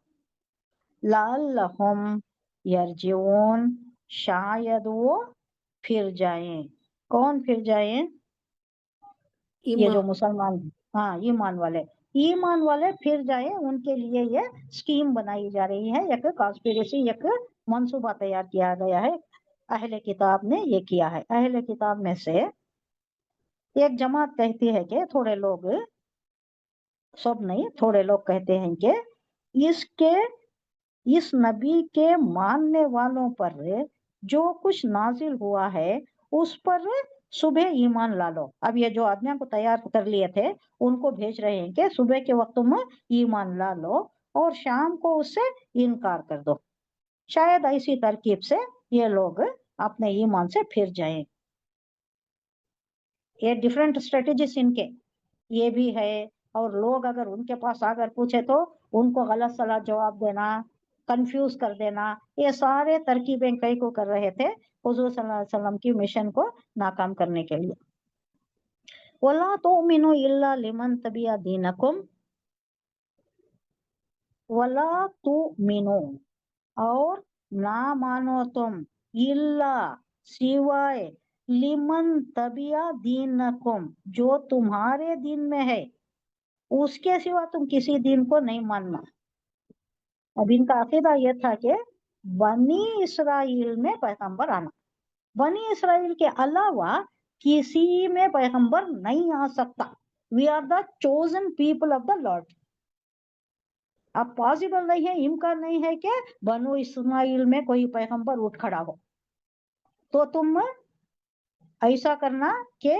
लअल्लहुम यरजिऊन, शायद वो फिर जाएं। कौन फिर जाएं? ये जो ईमान। मुसलमान, हाँ ईमान वाले फिर जाए, उनके लिए ये स्कीम बनाई जा रही है, एक कॉन्स्पिरेसी, एक मंसूबा तैयार किया गया है। अहले किताब ने ये किया है। अहले किताब में से एक जमात कहती है कि थोड़े लोग, सब नहीं, थोड़े लोग कहते हैं कि इस नबी के मानने वालों पर जो कुछ नाजिल हुआ है उस पर सुबह ईमान ला लो। अब ये जो आदमियों को तैयार कर लिए थे उनको भेज रहे हैं कि सुबह के वक्त में ईमान ला लो और शाम को उससे इनकार कर दो। शायद ऐसी तरकीब से ये लोग अपने ईमान से फिर जाएं। ये डिफरेंट स्ट्रेटेजीज इनके ये भी है। और लोग अगर उनके पास आकर पूछे तो उनको गलत सलत जवाब देना, कंफ्यूज कर देना, ये सारे तरकीबें कई को कर रहे थे हुजूर सल्लल्लाहु अलैहि वसल्लम की मिशन को नाकाम करने के लिए। वला तुमिनु इल्ला लिमन तबिया दीनकुम, वला तुमिनु, और ना मानो तुम, इल्ला, सिवाय, लिमन तबिया दीनकुम, जो तुम्हारे दीन में है, उसके सिवा तुम किसी दिन को नहीं मानना। अब इनका अकीदा यह था कि बनी इसराइल में पैगंबर आना, बनी इसराइल के अलावा किसी में पैगंबर नहीं आ सकता। We are the chosen people of the lord. अब पॉसिबल नहीं है, इम्कान नहीं है कि बनु इस्माइल में कोई पैगंबर उठ खड़ा हो। तो तुम ऐसा करना कि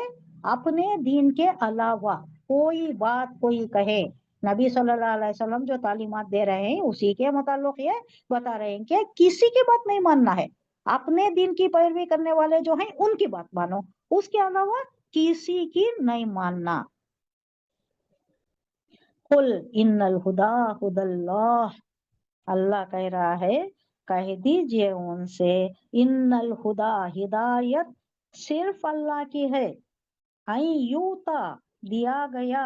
अपने दीन के अलावा कोई बात कोई कहे, नबी सल्लल्लाहु अलैहि वसल्लम जो तालीमात दे रहे हैं उसी के मुताल्लिक ये बता रहे हैं कि किसी की बात नहीं मानना है। अपने दीन की पैरवी करने वाले जो हैं उनकी बात मानो, उसके अलावा किसी की नहीं मानना। कुल इन्नल हुदा हुदल्लाह, अल्लाह कह रहा है, कह दीजिए उनसे, इन्नल हुदा, हिदायत सिर्फ अल्लाह की है। आई यूता, दिया गया,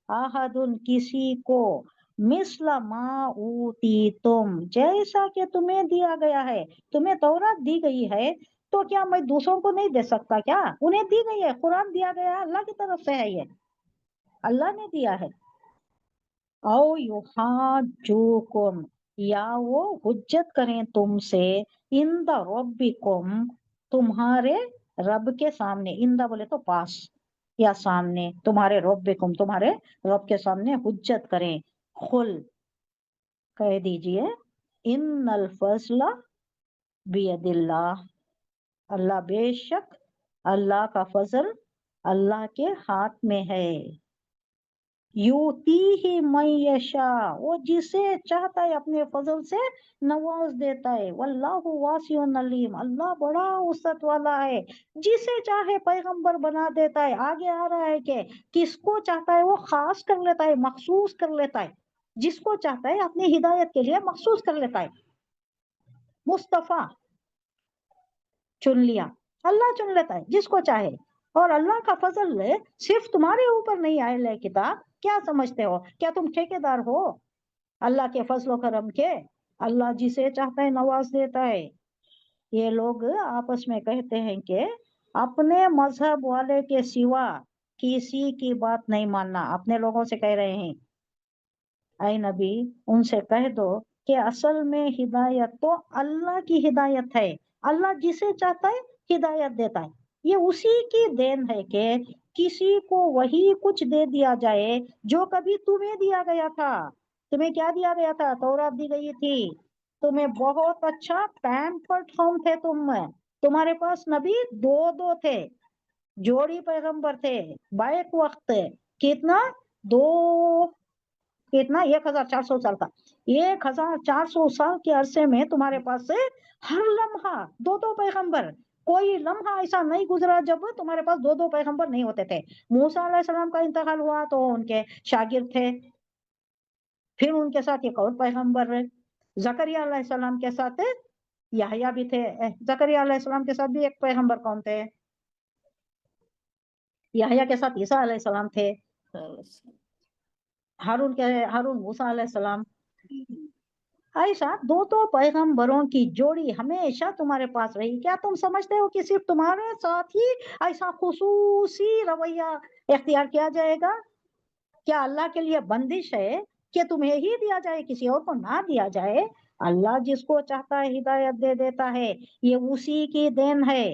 आहदुन, किसी को, मिस्ला मा ऊती तुम, जैसा कि तुम्हें दिया गया है। तुम्हें तौरात दी गई है तो क्या मैं दूसरों को नहीं दे सकता? क्या उन्हें दी गई है? कुरान दिया गया है, अल्लाह की तरफ से है, ये अल्लाह ने दिया है। औ युहाज्जुकुम, या वो हुज्जत करें तुमसे, इंद रब्बिकुम, तुम्हारे रब के सामने। इंदा बोले तो पास या सामने, तुम्हारे रब्बिकुम, तुम्हारे रब के सामने हुज्जत करें। खुल, कह दीजिए, इन्नल फज़ला बियदिल्लाह, अल्लाह, बेशक अल्लाह का फजल अल्लाह के हाथ में है। यूती ही मैयशा, वो जिसे चाहता है अपने फजल से नवाज देता है। वल्लाहु वासिउन अलीम, अल्लाह बड़ा वसअत वाला है, जिसे चाहे पैगंबर बना देता है। आगे आ रहा है कि किसको चाहता है वो खास कर लेता है, मखसूस कर लेता है, जिसको चाहता है अपनी हिदायत के लिए मखसूस कर लेता है। मुस्तफा, चुन लिया, अल्लाह चुन लेता है जिसको चाहे। और अल्लाह का फजल सिर्फ तुम्हारे ऊपर नहीं आया किताब, क्या समझते हो? क्या तुम ठेकेदार हो अल्लाह के फजलो करम के? अल्लाह जिसे चाहता है नवाज देता है। ये लोग आपस में कहते हैं कि अपने मजहब वाले के सिवा किसी की बात नहीं मानना। अपने लोगों से कह रहे हैं, ऐ नबी उनसे कह दो कि असल में हिदायत तो अल्लाह की हिदायत है। अल्लाह जिसे चाहता है हिदायत देता है। ये उसी की देन है कि किसी को वही कुछ दे दिया जाए जो कभी तुम्हें दिया गया था। तुम्हें क्या दिया गया था? तौरात दी गई थी। तुम्हें बहुत अच्छा पैम्पर्ड होम थे तुम। तुम्हारे पास नबी दो दो थे, जोड़ी पैगंबर थे बैक वक्त। कितना? दो, कितना? 1400 साल का। 1400 साल के अरसे में तुम्हारे पास से हर लम्हा दो दो पैगंबर। कोई लम्हा ऐसा नहीं गुजरा जब तुम्हारे पास दो दो पैगंबर नहीं होते थे। मूसा अलैहिस्सलाम का इंतकाल हुआ तो उनके शागिर्द थे, फिर उनके साथ एक और पैगंबर रहे। जकरिया अलैहिस्सलाम के साथ याहया भी थे। जकरिया अलैहिस्सलाम के साथ भी एक पैगंबर कौन थे? याहया के साथ ईसा अलैहिस्सलाम थे। हारून मूसा अलैहिस्सलाम। ऐसा दो दो पैगंबरों की जोड़ी हमेशा तुम्हारे पास रही। क्या तुम समझते हो कि सिर्फ तुम्हारे साथ ही ऐसा खुसूसी रवैया इख्तियार किया जाएगा? क्या अल्लाह के लिए बंदिश है कि तुम्हें ही दिया जाए, किसी और को ना दिया जाए? अल्लाह जिसको चाहता है हिदायत दे देता है। ये उसी की देन है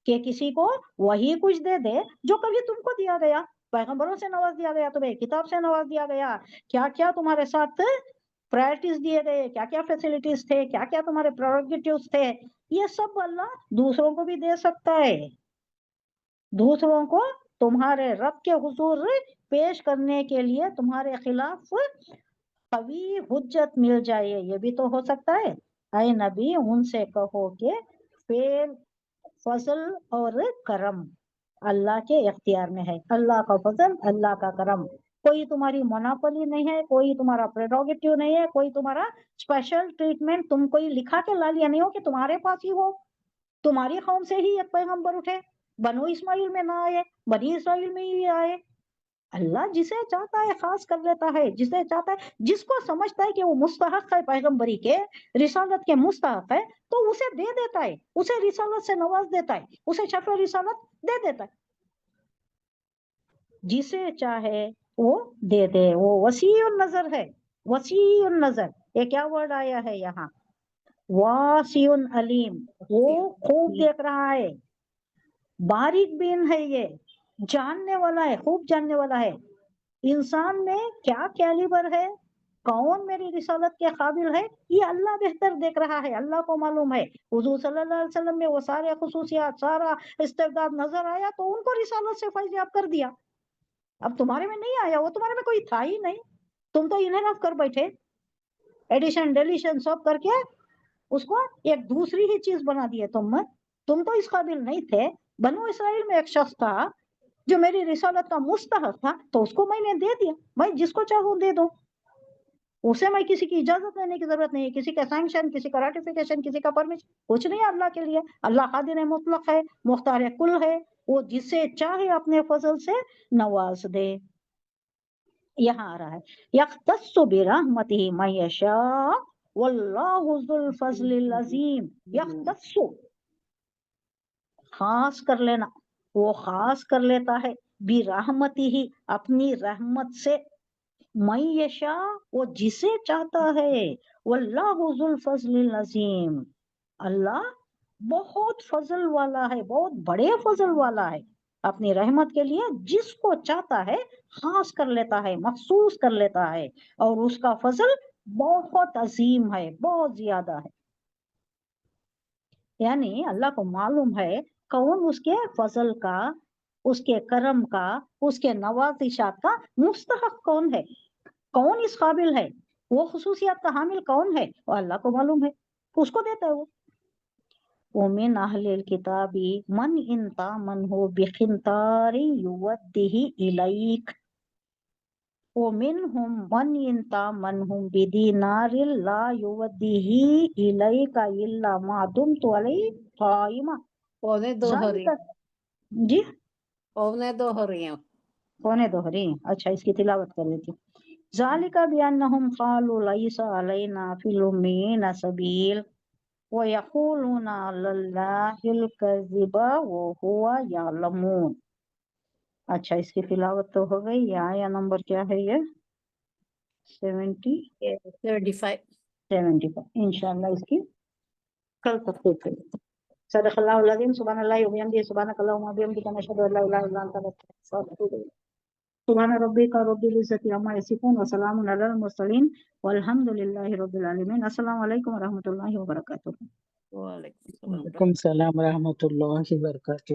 कि किसी को वही कुछ दे दे जो कभी तुमको दिया गया। पैगंबरों से नवाज दिया गया, तुम्हें किताब से नवाज दिया गया। क्या क्या तुम्हारे साथ प्रायोरिटीज दिए गए, क्या क्या फैसिलिटीज थे, क्या क्या तुम्हारे प्रोरोगेटिव्स थे, ये सब अल्लाह दूसरों को भी दे सकता है। दूसरों को तुम्हारे रब के हुजूर पेश करने के लिए तुम्हारे खिलाफ कभी हुज्जत मिल जाए, ये भी तो हो सकता है। ऐ नबी उनसे कहो कि फेल, फजल और करम अल्लाह के इख्तियार में है। अल्लाह का फजल, अल्लाह का करम। कोई तुम्हारी मोनोपोली नहीं है, कोई तुम्हारा प्रेरोगेटिव नहीं है, कोई तुम्हारा स्पेशल ट्रीटमेंट, तुम कोई लिखा के ला लिया नहीं हो कि तुम्हारे पास ही हो। तुम्हारी कौम से ही एक पैगंबर उठे, बनो इस्माइल में ना आए, बनी इस्राइल में ही आए। अल्लाह जिसे चाहता है खास कर लेता है, जिसे चाहता है, जिसको समझता है कि वो मुस्तहक है पैगंबरी के, रिसालत के मुस्तहक है, तो उसे दे देता है, उसे रिसालत से नवाज देता है, उसे शफ़े रिसालत दे देता है। जिसे चाहे वो दे दे। वो वसीउन नजर है, वसीउन नजर। ये क्या वर्ड आया है यहाँ? वासिउन अलीम। वो खूब देख रहा है, बारीक बीन है, ये जानने वाला है, खूब जानने वाला है। इंसान में क्या कैलिबर है, कौन मेरी रिसालत के काबिल है, ये अल्लाह बेहतर देख रहा है, अल्लाह को मालूम है। हुजूर सल्लल्लाहु अलैहि वसल्लम में वो सारे खुसूसियात, सारा इस्तेदाद नजर आया तो उनको रिसालत से फैज़याब कर दिया। अब तुम्हारे में नहीं आया, वो तुम्हारे में कोई था ही नहीं, तुम तो इनहराफ कर बैठे, एडिशन डिलीशन सब करके उसको एक दूसरी ही चीज बना दिए। तुम तो इस काबिल नहीं थे। बनो इसराइल में एक शख्स था जो मेरी रिसालत का मुस्तहक था, तो उसको मैंने दे दिया। भाई जिसको चाहो दे दो, उसे मैं किसी की इजाजत लेने की जरूरत नहीं है, किसी का सैंक्शन, किसी का राटिफिकेशन, किसी का परमिशन, कुछ नहीं है अल्लाह के लिए। अल्लाह कादिर मुतलक है, मुख्तार कुल है, वो जिसे चाहे अपने फजल से नवाज दे। यहाँ आ रहा है यख्तस्सु बिरहमतिही मन यशा वल्लाहु ज़ुल फज़लिल अज़ीम। यख्तस्सु, खास कर लेना, वो खास कर लेता है, बिरहमतिही, अपनी रहमत से, मन यशा, वो जिसे चाहता है, वल्लाहु ज़ुल फज़लिल अज़ीम, अल्लाह बहुत फजल वाला है, बहुत बड़े फजल वाला है। अपनी रहमत के लिए जिसको चाहता है खास कर लेता है, मखसूस कर लेता है, और उसका फजल बहुत अजीम है, बहुत ज्यादा है। यानी अल्लाह को मालूम है कौन उसके फजल का, उसके करम का, उसके नवाजिशात का मुस्तहक कौन है, कौन इस काबिल है, वो खुसूसियात का हामिल कौन है, वो अल्लाह को मालूम है, उसको देता है वो। ومن أهل الكتاب من إن تأمنه بقنطار يوده إليك ومنهم من إن تأمنه بدينار لا يوده إليك إلا ما دمت عليه قائما पौने दो हो रही ذلك। जी पौने दो हो रही हैं। कौन है दोहरी? अच्छा इसकी तिलावत कर देती हूँ। ذالک بأنہم قالوا لیس علینا فی الأمین سبیل وَيَقُولُونَ عَلَى اللَّهِ الْكَذِبَ وَهُوَ يَعْلَمُونَ. اچھا اس کی تلاوت تو ہو گئی. یہ آیا نمبر کیا ہے؟ یہ 35. 75. انشاءاللہ اس کی کل تک ہوتے. صدق اللہ العظیم. سبحان اللہ وبحمدہ سبحانک اللہم وبحمدک نشہد ان لا الہ الا انت نستغفرک. سبحان ربک رب العزۃ عما یصفون وسلام علی المرسلین والحمد للہ رب العالمین. السلام علیکم ورحمۃ اللہ وبرکاتہ. وعلیکم السلام. وعلیکم السلام ورحمۃ اللہ وبرکاتہ.